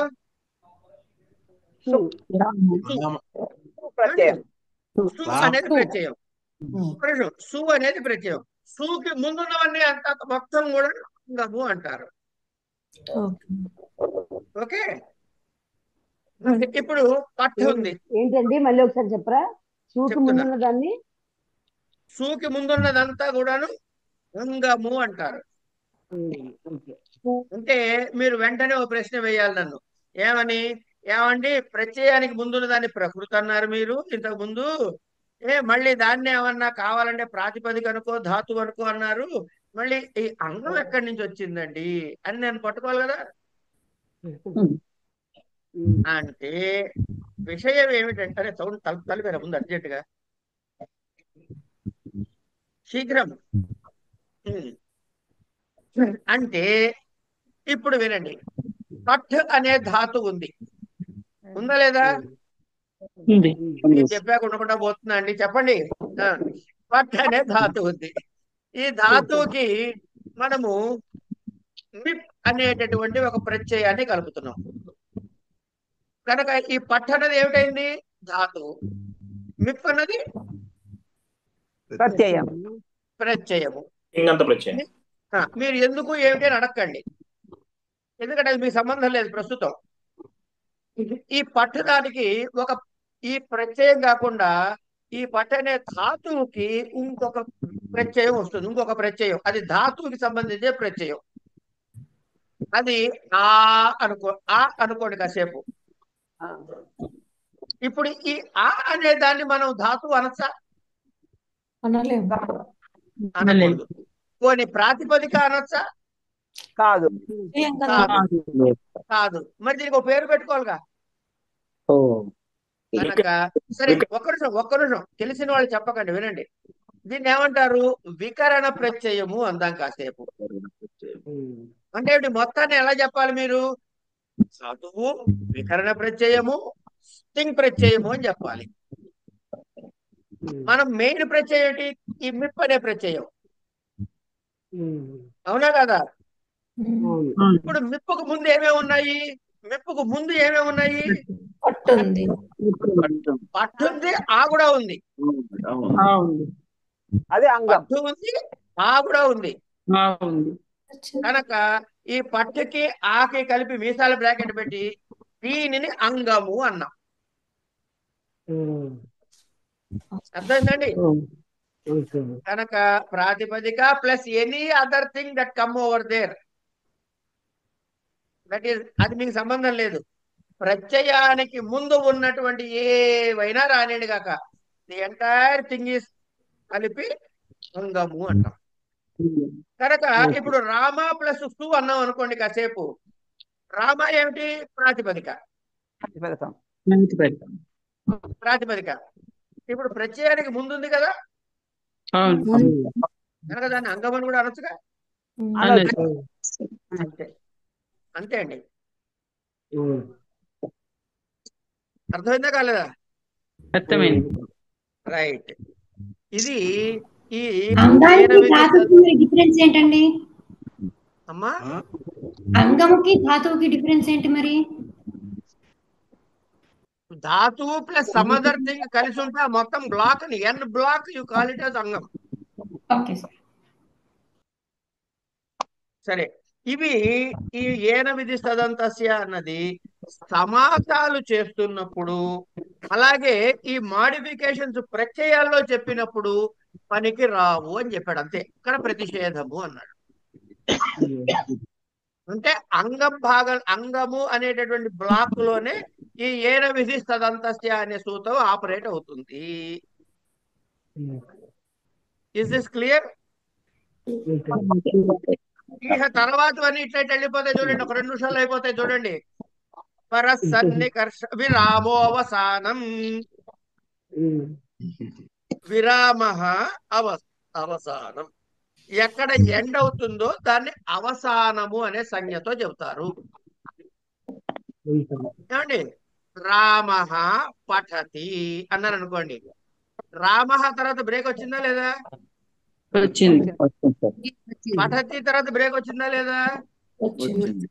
ప్రత్యయం. సు అనేది ప్రత్యయం. సు అనేది ప్రత్యయం. సుకి ముందున్నవన్నీ అంత మొత్తం కూడా అంగము అంటారు. ఓకే. ఇప్పుడు పట్టు ఉంది. ఏంటండి మళ్ళీ ఒకసారి చెప్పరా? సూకి ముందున్న దాన్ని సూకి ముందున్నదంతా కూడాను అంగము అంటారు. అంటే మీరు వెంటనే ఒక ప్రశ్న వేయాలి నన్ను. ఏమని? ఏమండి ప్రత్యయానికి ముందున్న దాన్ని ప్రకృతి అన్నారు మీరు ఇంతకు ముందు, మళ్ళీ దాన్ని ఏమన్నా కావాలంటే ప్రాతిపదిక అనుకో ధాతువు అనుకో అన్నారు, మళ్ళీ ఈ అంగం ఎక్కడి నుంచి వచ్చిందండి అని నేను పట్టుకోవాలి కదా. అంటే విషయం ఏమిటంటే, అరే సౌండ్ తలిపేరా ముందు అర్జెంటుగా, శీఘ్రం. అంటే ఇప్పుడు వినండి, పట్ అనే ధాతు ఉంది, ఉందా లేదా? చెప్పాక ఉండకుండా పోతున్నా అండి, చెప్పండి. పట్ అనే ధాతు ఉంది. ఈ ధాతువుకి మనము మిప్ అనేటటువంటి ఒక ప్రత్యయాన్ని కలుపుతున్నాం కనుక ఈ పట్ అన్నది ఏమిటైంది? ధాతువు. మిప్ అన్నది ప్రత్యయము. మీరు ఎందుకు ఏమిటి అని అడగండి, ఎందుకంటే అది మీకు సంబంధం లేదు ప్రస్తుతం. ఈ పట్టు దానికి ఒక ఈ ప్రత్యయం కాకుండా ఈ పట్టు అనే ధాతువుకి ఇంకొక ప్రత్యయం వస్తుంది, ఇంకొక ప్రత్యయం. అది ధాతువుకి సంబంధించే ప్రత్యయం. అది అనుకోండి కాసేపు. ఇప్పుడు ఈ అనే దాన్ని మనం ధాతువు అనొచ్చా? అనలేదు. పోనీ ప్రాతిపదిక అనొచ్చా? కాదు. కాదు. మరి దీనికి ఒక పేరు పెట్టుకోవాలిగా. కనుక సరే, ఒక్క నిమిషం తెలిసిన వాళ్ళు చెప్పకండి, వినండి. దీన్ని ఏమంటారు? వికరణ ప్రత్యయము అందాం కాసేపు. అంటే మొత్తాన్ని ఎలా చెప్పాలి మీరు? చదువు వికరణ ప్రత్యయము, స్టింగ్ ప్రత్యయము అని చెప్పాలి. మనం మెయిన్ ప్రత్యయం ఏంటి? ఈ మిప్ అనే ప్రత్యయం, అవునా కదా? ఇప్పుడు మిప్పుకు ముందు ఏమేమి ఉన్నాయి? మిప్పుకు ముందు ఏమేమి ఉన్నాయి? పట్టుంది, ఆ కూడా ఉంది. అది అంగం. పట్టు ఉంది, ఆ కూడా ఉంది. కనుక ఈ పట్టుకి ఆకి కలిపి మీసాల బ్రాకెట్ పెట్టి దీనిని అంగము అన్నాం. అర్థమైందండి? కనుక ప్రాతిపదిక plus any other thing that come over there, that is, అది మీకు సంబంధం లేదు. ప్రత్యయానికి ముందు ఉన్నటువంటి ఏవైనా రానియండి కాక, ది ఎంటైర్ థింగ్ ఈస్ కలిపి అంగము అంటాం. కనుక ఇప్పుడు రామ ప్లస్ సు అన్నాం అనుకోండి కాసేపు. రామ ఏమిటి? ప్రాతిపదిక. ఇప్పుడు ప్రత్యయానికి ముందుంది కదా, కనుక దాన్ని అంగమని కూడా అనొచ్చుగా. అంతే అంతే అండి. అర్థమైందా కాలేదా? రైట్. ఇది ఈ డిఫరెన్స్ ఏంటండి? అమ్మా, అంగముకి ధాతువుకి డిఫరెన్స్ ఏంటి మరి? ధాతువు ప్లస్ సమ్ అదర్ థింగ్ కలిసి ఉంటే ఆ మొత్తం బ్లాక్ ని N block you call it as అంగం. Okay sir. సరే, ఇవి ఈ ఏన విధి సదంతస్య అన్నది సమాసాలు చేస్తున్నప్పుడు, అలాగే ఈ మాడిఫికేషన్స్ ప్రత్యయాల్లో చెప్పినప్పుడు పనికి రావు అని చెప్పాడు. అంతే, ఇక్కడ ప్రతిషేధము అన్నాడు. అంటే అంగము అనేటటువంటి బ్లాక్ లోనే ఈ ఏన విధి సదంతస్య అనే సూత్రం ఆపరేట్ అవుతుంది. Is this clear? ఇక తర్వాత అన్ని ఇట్లా వెళ్ళిపోతాయి చూడండి, ఒక 2 నిమిషాలు అయిపోతాయి చూడండి. పరసన్నికర్ష విరామోవసానం, విరామ అవసానం. ఎక్కడ ఎండ్ అవుతుందో దాన్ని అవసానము అనే సంజ్ఞతో చెబుతారు. ఏమండి, రామ పఠతి అన్నారు అనుకోండి, రామ తర్వాత బ్రేక్ వచ్చిందా లేదా? వచ్చింది. పఠతి తర్వాత బ్రేక్ వచ్చిందా లేదా? వచ్చింది.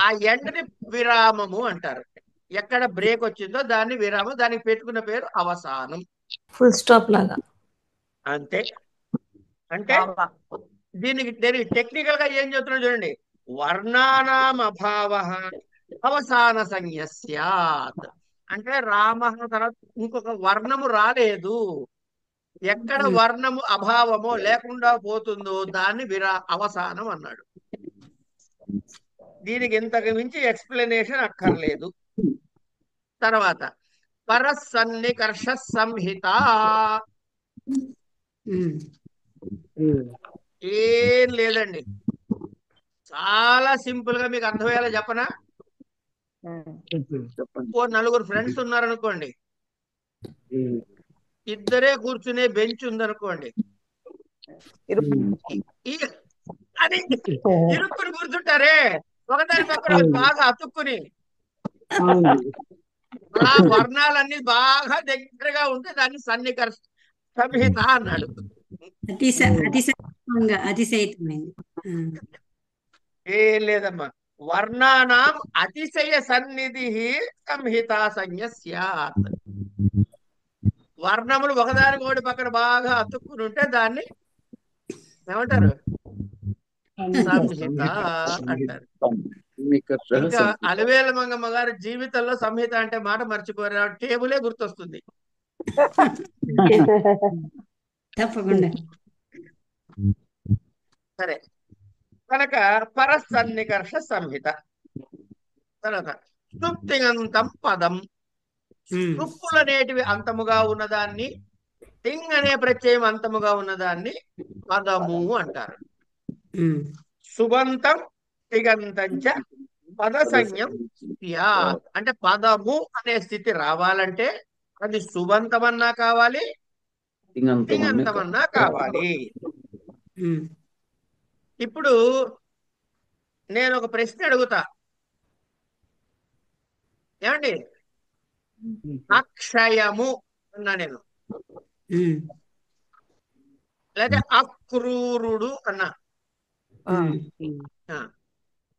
ఆ ఎండ్ ని విరామము అంటారు. ఎక్కడ బ్రేక్ వచ్చిందో దాన్ని విరామం, దానికి పెట్టుకున్న పేరు అవసానం. ఫుల్ స్టాప్ లాగా. అంతే. అంటే దీనికి టెక్నికల్ గా ఏం చెప్తున్నా చూడండి, వర్ణానాం అభావ అవసాన సంజ్ఞ స్యాత్. అంటే రామ తర్వాత ఇంకొక వర్ణము రాలేదు, ఎక్కడ వర్ణము అభావమో లేకుండా పోతుందో దాన్ని అవసానం అన్నాడు. దీనికి ఇంతకు మించి ఎక్స్ప్లెనేషన్ అక్కర్లేదు. తర్వాత పరసన్నికర్ష సంహిత. ఏం లేదండి, చాలా సింపుల్ గా మీకు అర్థమయ్యేలా చెప్పనా? ఓ 4 ఫ్రెండ్స్ ఉన్నారనుకోండి, ఇద్దరే కూర్చునే బెంచ్ ఉందనుకోండి, అది ఇరుక్కుని కూర్చుంటారే ఒకదాని పక్కన బాగా అతుక్కుని. ఆ వర్ణాలన్నీ బాగా దగ్గరగా ఉంటే దాన్ని సన్నికర్ష సంహిత అన్నాడు. ఏం లేదమ్మా, వర్ణానాం అతిశయ సన్నిధి సంహిత సంజ్ఞ స్యాత్. వర్ణములు ఒకదానికోటి పక్కన బాగా అతుక్కుని ఉంటే దాన్ని ఏమంటారు? సంహిత అంటారు. ఇంకా అలవేల మంగమ్మ గారు జీవితంలో సంహిత అంటే మాట మర్చిపోయారు, టేబులే గుర్తొస్తుంది. తప్పకుండా. సరే, కనుక పరసన్నికర్ష సంహిత. తర్వాత సుప్తింగంతం పదం. సుప్పులనేటివి అంతముగా ఉన్నదాన్ని, తింగ్ అనే ప్రత్యయం అంతముగా ఉన్నదాన్ని పదము అంటారు. సుబంతం తిగంతంచ పద సంజ్ఞం స్యాత్. అంటే పదము అనే స్థితి రావాలంటే అది సుబంతమన్నా కావాలి, తింగంతమన్నా కావాలి. ఇప్పుడు నేను ఒక ప్రశ్న అడుగుతా, ఏమండి? అక్షయము అన్నా నేను, లేదా అక్రూరుడు అన్నా.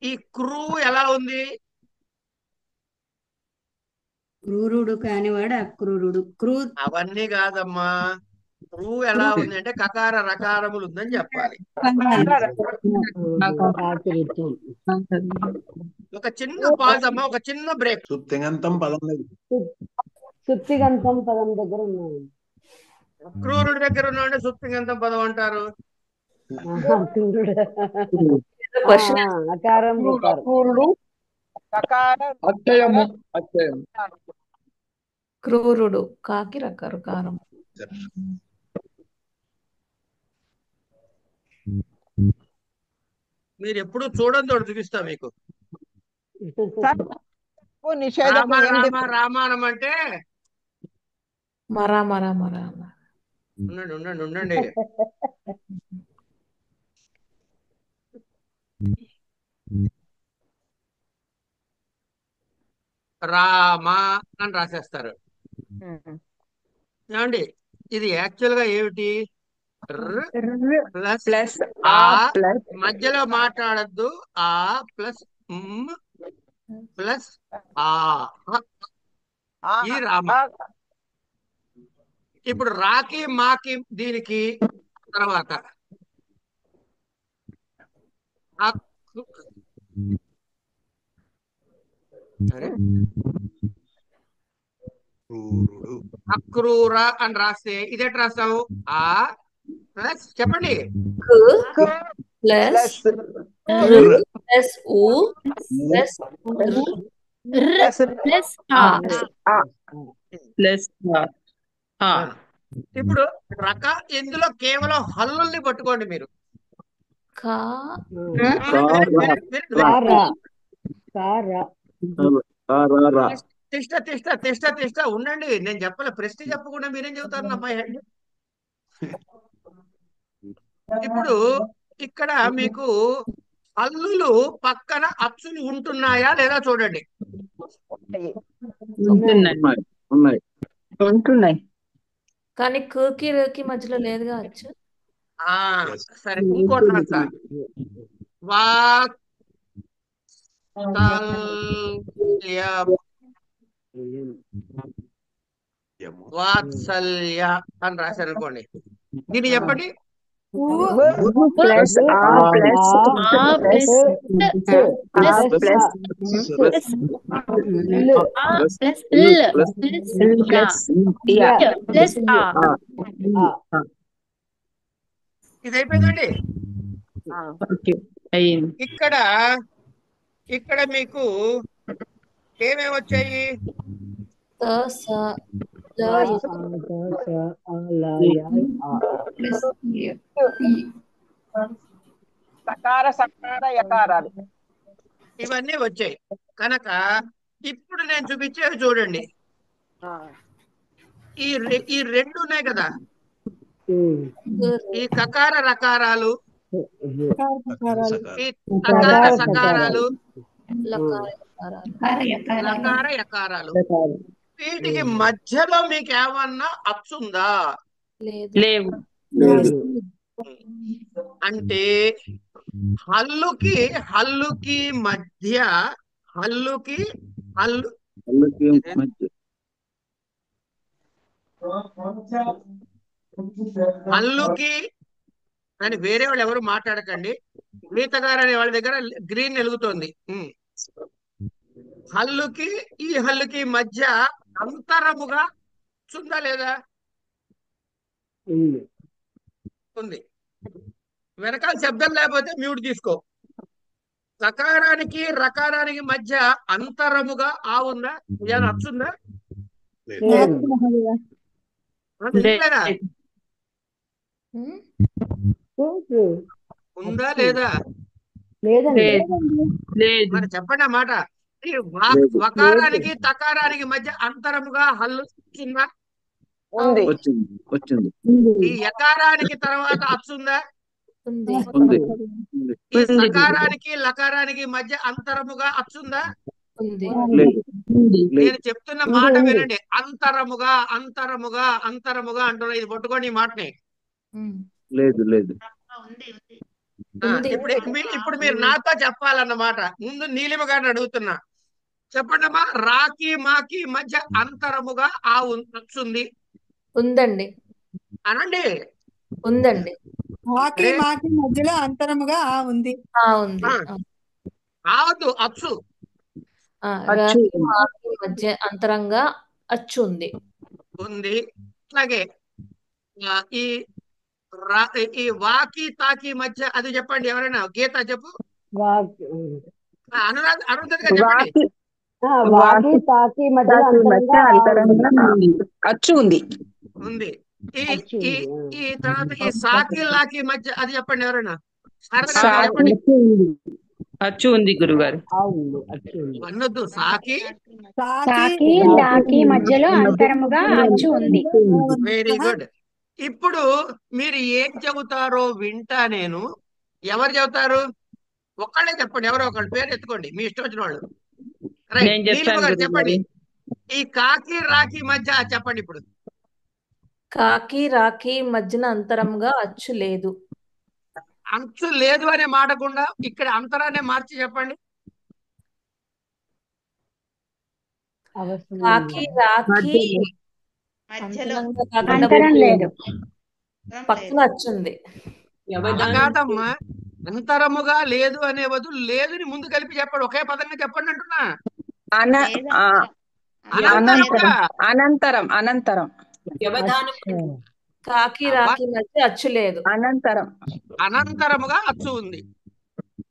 ఈ క్రూ ఎలా ఉంది? క్రూరుడు కానివాడు అక్రూరుడు. అవన్నీ కాదమ్మా, క్రూ ఎలా ఉంది అంటే కకార రకారములు ఉందని చెప్పాలి. ఒక చిన్న పాజ్ అమ్మా, ఒక చిన్న బ్రేక్. సుప్తింగంతం పదం సుప్తిగంతం పదం దగ్గర ఉన్నాడు. అక్రూరుడి దగ్గర ఉన్నాడు సుప్తింగంతం పదం అంటారు. అకారం క్రూరుడు కాకి రకారు కారం. మీరు ఎప్పుడు చూడండి ఒకటి చూపిస్తా మీకు. నిషేధం రామాయణం అంటే మరా మరా మరా. ఉండండి ఉండండి ఉండండి, రామ అని రాసేస్తారు. ఏమండి, ఇది యాక్చువల్ గా ఏమిటి? ప్లస్ ఆ మధ్యలో మాట్లాడద్దు, ఆ ప్లస్ ప్లస్ ఆ. ఈ రామ. ఇప్పుడు రాకి మాకి దీనికి తర్వాత సరే అక్రూర అని రాస్తే ఇదేట రాస్తాము ఆ ప్లస్ చెప్పండి ప్లస్ ప్లస్ ఉ ప్లస్ ప్లస్ ఇప్పుడు ఇందులో కేవలం హల్లుల్ని పట్టుకోండి మీరు. తిష్ట తిష్ట తిష్ట తిష్ట ఉండండి, నేను చెప్పలే. ప్రశ్న చెప్పకుండా మీరేం చెబుతారు అమ్మాయి? ఇప్పుడు ఇక్కడ మీకు హల్లులు పక్కన అచ్చులు ఉంటున్నాయా లేదా చూడండి. ఉంటున్నాయి కానీ కుకి రుకి మధ్యలో లేదుగా అచ్చు. సరే ఇంకోటి రాస్తా. వాత్సల్య అని రాశారు అనుకోండి. దీన్ని చెప్పండి. ఇది అయిపోయిందండి. ఇక్కడ మీకు ఏమేమి వచ్చాయి? సకార సకార యకారాలు ఇవన్నీ వచ్చాయి కనుక ఇప్పుడు నేను చూపించేవి చూడండి. ఈ రెండు ఉన్నాయి కదా, ఈ కకార రకారాలు, ఈ తకార సకారాలు, లకార యకారాలు. వీటికి మధ్యలో మీకు ఏమన్నా అచ్చుందా? లేవు. అంటే హల్లుకి మధ్య హల్లుకి అని వేరే వాళ్ళు ఎవరు మాట్లాడకండి. గీత గారు అనే వాళ్ళ దగ్గర గ్రీన్ వెలుగుతోంది. హల్లుకి మధ్య అంతరముగా ఉందా లేదా? ఉంది. వెనకాల శబ్దం లేకపోతే మ్యూట్ తీసుకో. సకారానికి రకారానికి మధ్య అంతరముగా ఉందా? ఏమైనా అచ్చుందా? ఉందా లేదా? మరి చెప్పండి ఆ మాట. వకారానికి తకారానికి మధ్య అంతరముగా హల్లు ఉందా? ఈ యకారానికి తర్వాత అచ్చుందా? ఈ సకారానికి లకారానికి మధ్య అంతరముగా అచ్చుందా? నేను చెప్తున్న మాట వినండి. అంతరముగా అంతరముగా అంతరముగా అంటున్నా. ఇది పట్టుకోండి ఈ మాటని. ఇప్పుడు మీరు నాతో చెప్పాలన్నమాట. ముందు నీలిమ గారిని అడుగుతున్నా, చెప్పండి అమ్మా. రాకి మాకి మధ్య అంతరముగా అచ్చుంది ఉందండి. అనండి. ఉందండి. మధ్యలో అంతరముగా ఉంది. కావద్దు, అచ్చు మధ్య అంతరంగా అచ్చు ఉంది. అలాగే ఈ వాకి తాకి మధ్య అది చెప్పండి. ఎవరైనా గీత చెప్పు. అరుంధతి గారు చెప్పండి. అచ్చు ఉంది. ఈ తర్వాత ఈ సాకి లాకి మధ్య అది చెప్పండి. ఎవరైనా అచ్చు ఉంది గురుగారు. అన్నొద్దు. సాకి తాకి మధ్యలో అంతరముగా అచ్చు ఉంది. Very good. ఇప్పుడు మీరు ఏం చెబుతారో వింటా నేను. ఎవరు చెబుతారు? ఒక్కళ్ళే చెప్పండి. ఎవరో ఒకళ్ళు పేరు ఎత్తుకోండి, మీ ఇష్టం వచ్చిన వాళ్ళు. చెప్పండి. ఈ కాకి రాకి మధ్య చెప్పండి. ఇప్పుడు కాకి రాకి మధ్యన అంతరంగా అచ్చు లేదు. అంచు లేదు అనే మాటకుండా ఇక్కడ అంతరాన్ని మార్చి చెప్పండి. కాకి రాకి మధ్యలో అంతరంగా కాకుండా అంతరం లేదు. పక్కన వచ్చింది. అలా కాదమ్మా, అంతరముగా లేదు అనే బదులు లేదుని ముందు కలిపి చెప్పండి, ఒకే పదంగా చెప్పండి అంటున్నా. అనంతరముగా అనంతరం అనంతరం వ్యవధానం కాకి రాకి మధ్య అచ్చు లేదు. అనంతరం అనంతరముగా అచ్చు ఉంది.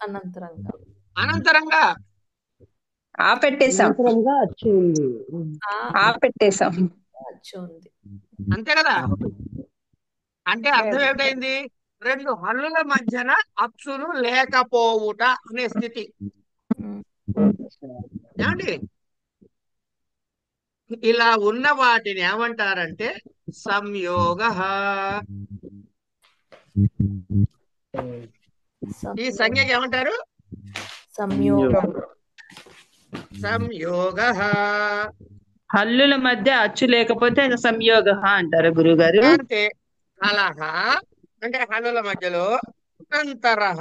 అనంతరంగా అనంతరంగా పెట్టేశాం అచ్చు ఉంది. పెట్టేశాం అచ్చు ఉంది. అంతే కదా. అంటే అర్థం ఏమిటైంది? రెండు హల్లుల మధ్యన అచ్చులు లేకపోవుట అనే స్థితి. ఏమండి? ఇలా ఉన్న వాటిని ఏమంటారంటే సంయోగ. ఈ సంజ్ఞకి ఏమంటారు? సంయోగం. సంయోగ. హల్లుల మధ్య అచ్చు లేకపోతే సంయోగ అంటారు గురుగారు. అంటే కలహ అంటే హల్లుల మధ్యలో, అంతరః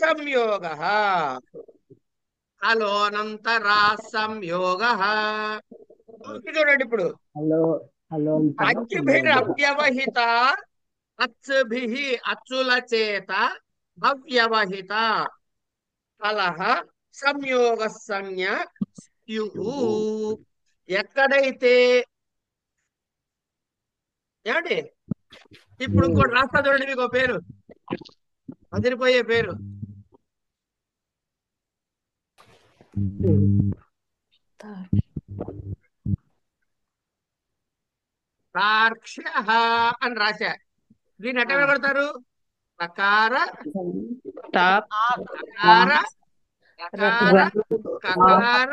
సంయోగ. హలోనంతరా సంయోగ. చూడండి ఇప్పుడు, అచ్చుభిరవ్యవహిత, అచ్చుభిః అచ్చుల చేత, అవ్యవహిత కలహ సంయోగ సంజ్ఞ స్యుః. ఎక్కడైతే ఏమండి, ఇప్పుడు ఇంకోటి రాస్తా చూడండి, మీకు పేరు అదిరిపోయే పేరు. తార్క్ష్యః అని రాశా. దీన్ని ఎట్ట విడగొడతారు? కకార కకార కకార కకార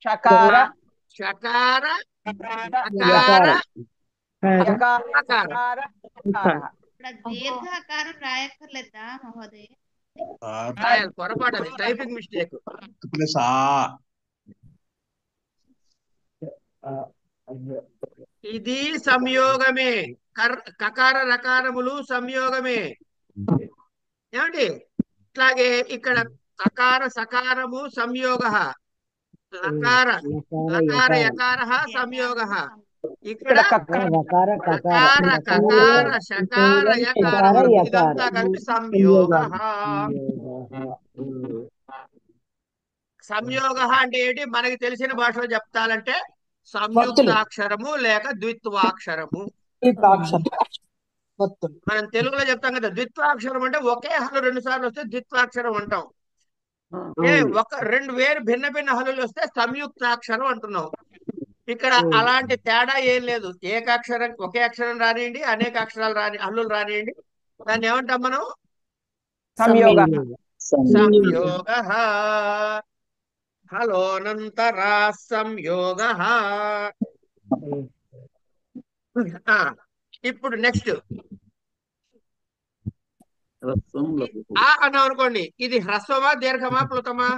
షకార షకార యకార అకార. దీర్ఘాకారం రాయక్కర్లేదా మహోదయ? పొరపాటు, అది టైపింగ్ మిస్టేక్. ఇది సంయోగమే. కకార రకారములు సంయోగమే. ఏమండి? ఇట్లాగే ఇక్కడ సకార సకారము సంయోగ, లకార లకార యకార సంయోగ. ఇక్కడ కకార కకార షకార యకారములు ఇదంతా కలిపి సంయోగ. సంయోగ అంటే ఏంటి? మనకి తెలిసిన భాషలో చెప్తాలంటే సంయుక్తాక్షరము లేక ద్విత్వాక్షరము. మనం తెలుగులో చెప్తాం కదా, ద్విత్వాక్షరం అంటే ఒకే హల్లు 2 సార్లు వస్తే ద్విత్వాక్షరం అంటాం. రెండు వేరు భిన్న భిన్న హల్లులు వస్తే సంయుక్తాక్షరం అంటున్నాం. ఇక్కడ అలాంటి తేడా ఏం లేదు. ఏకాక్షరం ఒకే అక్షరం రానియండి, అనేక అక్షరాలు హల్లులు రానియండి, దాన్ని ఏమంటాం మనం? సంయోగ. సంయోగ. హలోనంతరా సంయోగ. ఇప్పుడు నెక్స్ట్ ఆ అన్నాం అనుకోండి, ఇది హ్రస్వమా దీర్ఘమా ప్లుతమా?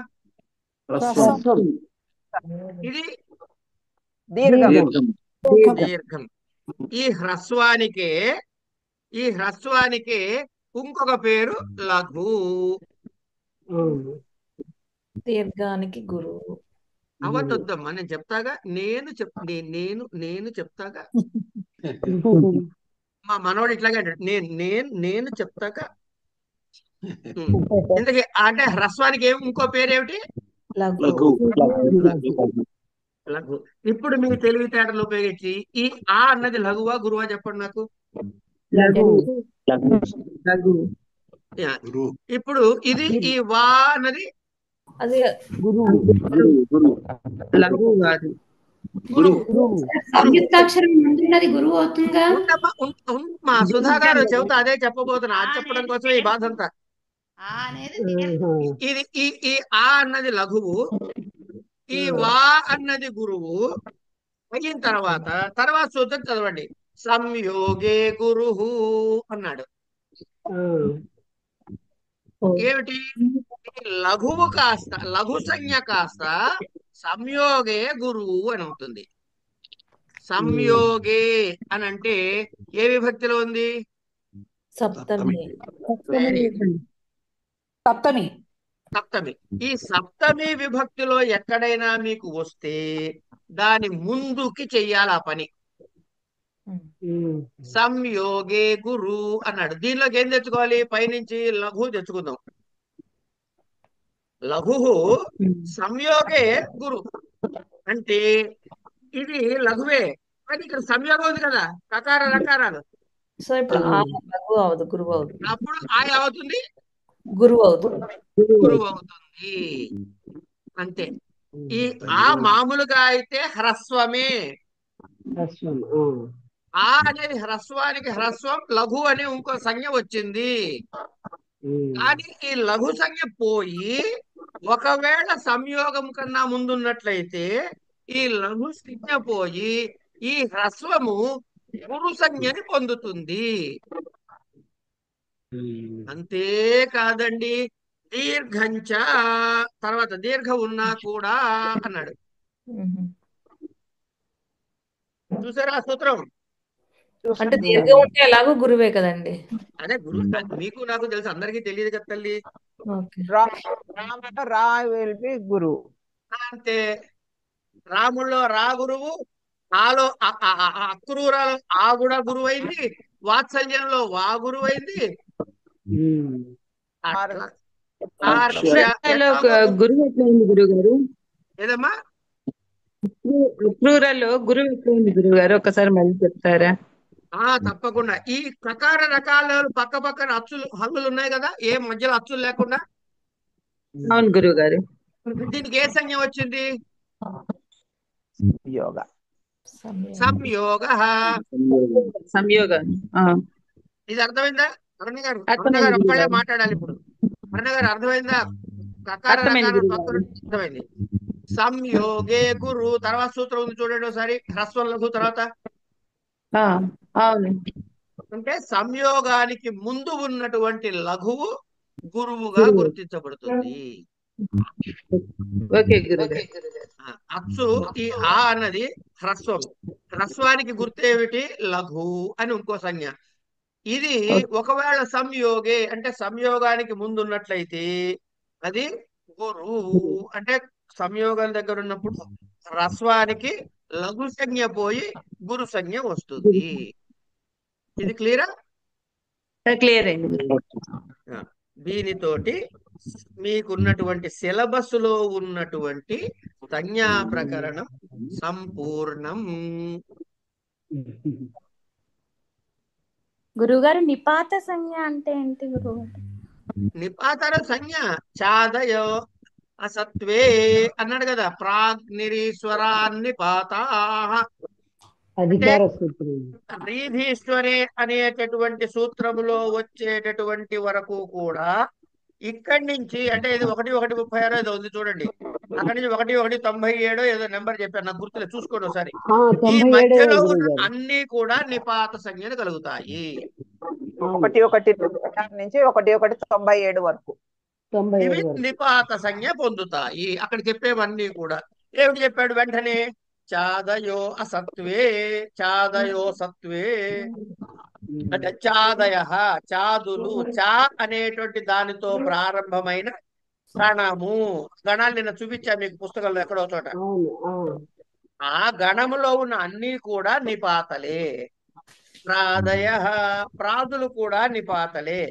ఇది దీర్ఘం. ఈ హ్రస్వానికి ఇంకొక పేరు లఘు. దీర్ఘానికి గురువు. అవద్దమ్మా, నేను చెప్తాగా. నేను చెప్తాగా. మా మనోడు ఇట్లాగే అంటాడు, నేను చెప్తాగా. ఇంతకీ అంటే హ్రస్వానికి ఇంకో పేరేమిటి? లఘు. లఘు. ఇప్పుడు మీ తెలివితేటలు ఉపయోగించి ఈ ఆ అన్నది లఘువా గురువా చెప్పండి నాకు. ఇప్పుడు ఇది ఈ వా అన్నది అది సంయుక్తాక్షరం ముందున్నది గురువు అవుతుందా? మా సుధా గారు చెబుతా అదే చెప్పబోతున్నా. అది చెప్పడం కోసం ఈ బాధ అంతా. ఇది ఈ ఆ అన్నది లఘువు, ఈ వా అన్నది గురువు అయిన తర్వాత సూత్రం చదవండి. సంయోగే గురు అన్నాడు. ఏమిటి? లఘువు కాస్త లఘు సంజ్ఞ కాస్త సంయోగే గురువు అని అవుతుంది. సంయోగే అని అంటే ఏ విభక్తిలో ఉంది? సప్తమి. సప్తమి. ఈ సప్తమి విభక్తిలో ఎక్కడైనా మీకు వస్తే దాని ముందుకి చెయ్యాలి ఆ పని. సంయోగే గురు అన్నాడు. దీనిలోకి ఏం తెచ్చుకోవాలి? పైనుంచి లఘు తెచ్చుకుందాం. లఘు సంయోగే గురు అంటే ఇది లఘువే, కానీ ఇక్కడ సంయోగం ఉంది కదా, కకార రకారాలు. సో ఇప్పుడు ఆ లఘు అవదు, గురువు అవుదు. అప్పుడు ఆ అవుతుంది, గురువు అవుతుంది. గురువు అవుతుంది. అంతే. ఈ ఆ మామూలుగా అయితే హ్రస్వమే. ఆ అనేది హ్రస్వానికి హ్రస్వం, లఘు అనే ఇంకో సంజ్ఞ వచ్చింది. కానీ ఈ లఘు సంజ్ఞ పోయి ఒకవేళ సంయోగం కన్నా ముందున్నట్లయితే ఈ లఘు సంజ్ఞ పోయి ఈ హ్రస్వము గురు సంజ్ఞని పొందుతుంది. అంతేకాదండి, దీర్ఘంచ తర్వాత దీర్ఘం ఉన్నా కూడా అన్నాడు. చూసారా ఆ సూత్రం? అంటే దీర్ఘం ఉంటే ఎలాగో గురువే కదండి. అదే గురువు మీకు నాకు తెలుసు, అందరికీ తెలియదు కదా తల్లి. రా విల్ బి గురువు. అంతే. రాముల్లో రా గురువు, ఆలో అక్రూరాలో ఆ కూడా గురువు అయింది, వాత్సల్యంలో వా గురువు అయింది. గురువు ఎట్లయింది గురువు గారు? ఏదమ్మా అక్రూరాలో గురువు ఎట్లయింది గురువు గారు? ఒకసారి మళ్ళీ చెప్తారా? తప్పకుండా. ఈ ప్రకార రకాల పక్క పక్కన అచ్చులు హల్లులు ఉన్నాయి కదా, ఏ మధ్యలో అచ్చులు లేకుండా. అవును గురువు గారు. దీనికి ఏ సంజ్ఞ వచ్చింది? యోగ. సంయోగ. సంయోగ. ఇది అర్థమైందా? అరుణ గారు ఒక్కళ్ళే మాట్లాడాలి ఇప్పుడు. అరుణ గారు అర్థమైందా? ప్రకార అర్థమైంది. సంయోగే గురు. తర్వాత సూత్రం ఉంది చూడండి ఒకసారి, హ్రస్వం లఘు తర్వాత. అవును. అంటే సంయోగానికి ముందు ఉన్నటువంటి లఘువు గురువుగా గుర్తించబడుతుంది. అచ్చు ఈ ఆ అన్నది హ్రస్వం, హ్రస్వానికి గుర్తేమిటి? లఘు అని ఇంకో సంజ్ఞ. ఇది ఒకవేళ సంయోగే అంటే సంయోగానికి ముందు ఉన్నట్లయితే అది గురు. అంటే సంయోగం దగ్గర ఉన్నప్పుడు హ్రస్వానికి లఘు సంజ్ఞ పోయి గురు సంజ్ఞ వస్తుంది. ఇది క్లియరా? క్లియర్ అయింది. దీనితోటి మీకున్నటువంటి సిలబస్ లో ఉన్నటువంటి సంజ్ఞా ప్రకరణం సంపూర్ణం. గురుగారు నిపాత సంజ్ఞ అంటే ఏంటి గురువు? నిపాతర సంజ్ఞ చాదయో అసత్వే అన్నాడు కదా, ప్రాగ్నిరీశ్వరాన్నిపాతా. రీధీశ్వరే అనేటటువంటి సూత్రములో వచ్చేటటువంటి వరకు కూడా ఇక్కడి నుంచి అంటే ఇది 1:1:36 ఏదో ఉంది చూడండి, అక్కడి నుంచి 1:1:97 ఏదో నెంబర్ చెప్పారు, నాకు గుర్తులేదు, చూసుకోండి ఒకసారి. ఈ మధ్యలో ఉన్న అన్ని కూడా నిపాత సంజ్ఞలు కలుగుతాయి. 1:1 నుంచి 1:1:97 వరకు ఇవి నిపాత సంజ్ఞ పొందుతాయి. అక్కడ చెప్పేవన్నీ కూడా ఏమిటి చెప్పాడు వెంటనే? చాదయో అసత్వే, చాదయో సత్వే అంటే చాదయ చాదులు, చా అనేటువంటి దానితో ప్రారంభమైన గణము. గణాలు నిన్న చూపించా మీకు పుస్తకంలో ఎక్కడో చోట. ఆ గణములో ఉన్న అన్ని కూడా నిపాతలే. ప్రాదయ ప్రాదులు కూడా నిపాతలే.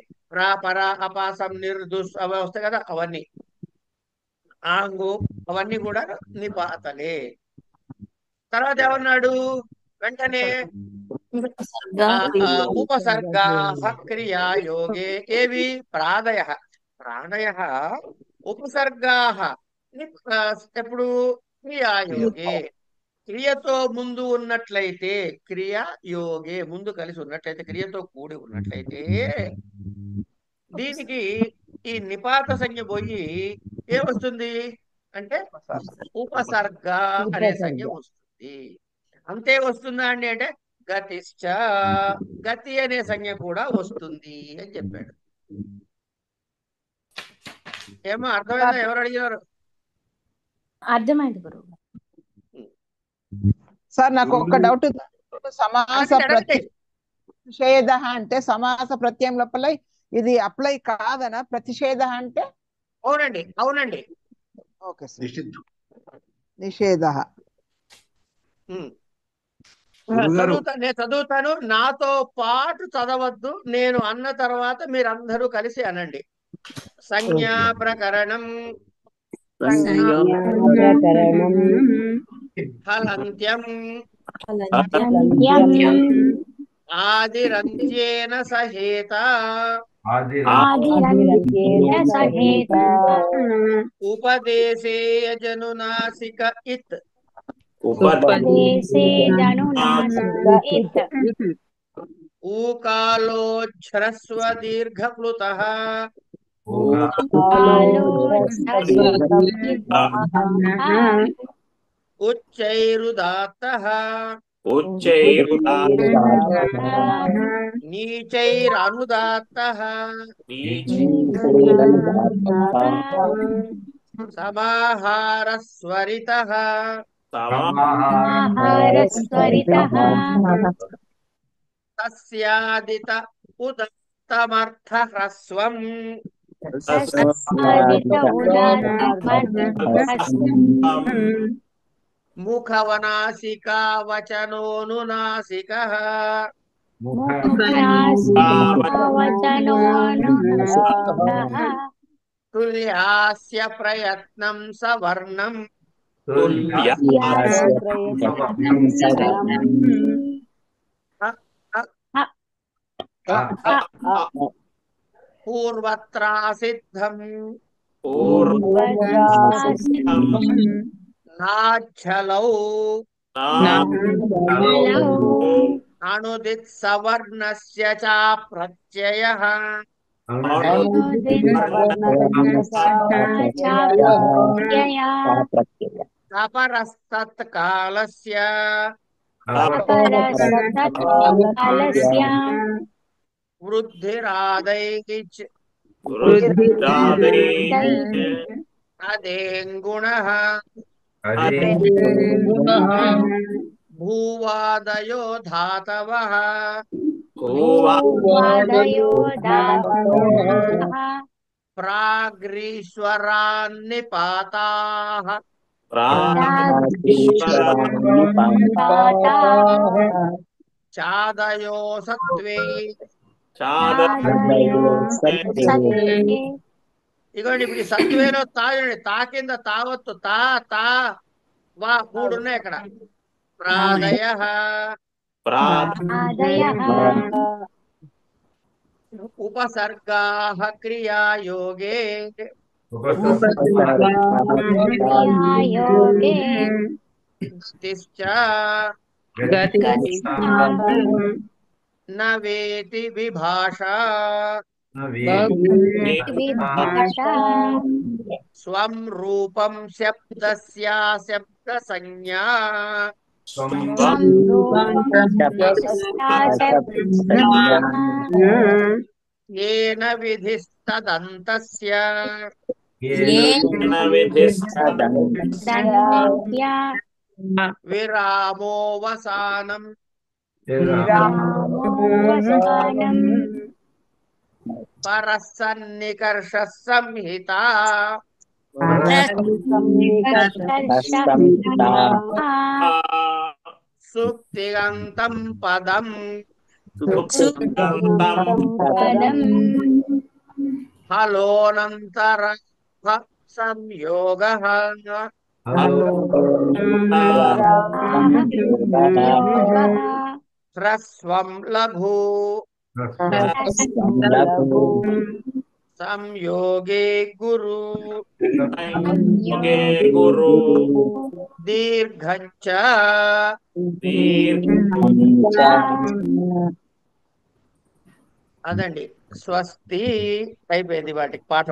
పర అపాసం నిర్దుస్ అవి వస్తాయి కదా, అవన్నీ ఆంగు అవన్నీ కూడా నిపాతలే. తర్వాత ఏమన్నాడు వెంటనే? ఉపసర్గా క్రియా యోగే ఏవి? ప్రాణయ. ప్రాణయ ఉపసర్గా ఎప్పుడు? క్రియాయోగే. క్రియతో ముందు ఉన్నట్లయితే క్రియా యోగే, ముందు కలిసి ఉన్నట్లయితే, క్రియతో కూడి ఉన్నట్లయితే దీనికి ఈ నిపాత సంజ్ఞ పోయి ఏమొస్తుంది అంటే ఉపసర్గ అనే సంజ్ఞ వస్తుంది. అంతే వస్తుందా అండి అంటే గతిశ్చ, గతి అనే సంజ్ఞ కూడా వస్తుంది అని చెప్పాడు. ఏమో అర్థమైందా? ఎవరు అడిగినారు? అర్థమైంది గురువు. సార్ నాకు ఒక్క డౌట్. సమాస ప్రతిషేధ అంటే సమాస ప్రత్యయం లోపల ఇది అప్లై కాదనా? ప్రతిషేధ అంటే? అవునండి, అవునండి. Okay sir. నిషేధ నేను చదువుతాను, నాతో పాటు చదవద్దు, నేను అన్న తర్వాత మీరందరూ కలిసి అనండి. సంజ్ఞా ప్రకరణం హలంత్యం ఆదిరంత్యేన సహేత ఉపదేశే జనునాసిక ఇత్ ఊకాలోచ్ఛ్రస్వ దీర్ఘప్లుతః ఉచ్చైరుదాత్తః నీచైరనుదాత్తః సమాహారస్వరితః తస్యాదిత ఉదత్తమర్థ హ్రస్వం ముఖవనాసికా వచనోనునాసికః తుల్యాస్య ప్రయత్నం సవర్ణం పూర్వత్రాసిద్ధం నాఛలౌ అనుదిత్ సవర్ణస్య చ ప్రత్యయః అపరస్తత్కాలస్య వృద్ధిరాదైచ్ అదేంగుణః భూవాదయో ధాతవః ప్రాగ్రీశ్వరాన్నిపాతాః చాదయో సత్వే ఇగోండి ఇప్పుడు ఈ సత్వేలో తాగండి, తా కింద తావత్తు, తా తా వా మూడు ఉన్నాయి ఇక్కడ. ప్రాదయః ఉపసర్గాః క్రియాయోగే గతిశ్చ నవేతి విభాషా స్వం రూపం శబ్దస్యా శబ్ద సంజ్ఞా ఏన విధిస్తదంతస్య విరామోవసానం పరసన్నికర్ష సంహిత సుక్తిగంతం పదం హలోనంతర సంయోగః హ్రస్వం లఘు సంయోగే గురు దీర్ఘంచ అదండి. స్వస్తి అయిపోయింది వాటికి పాఠం.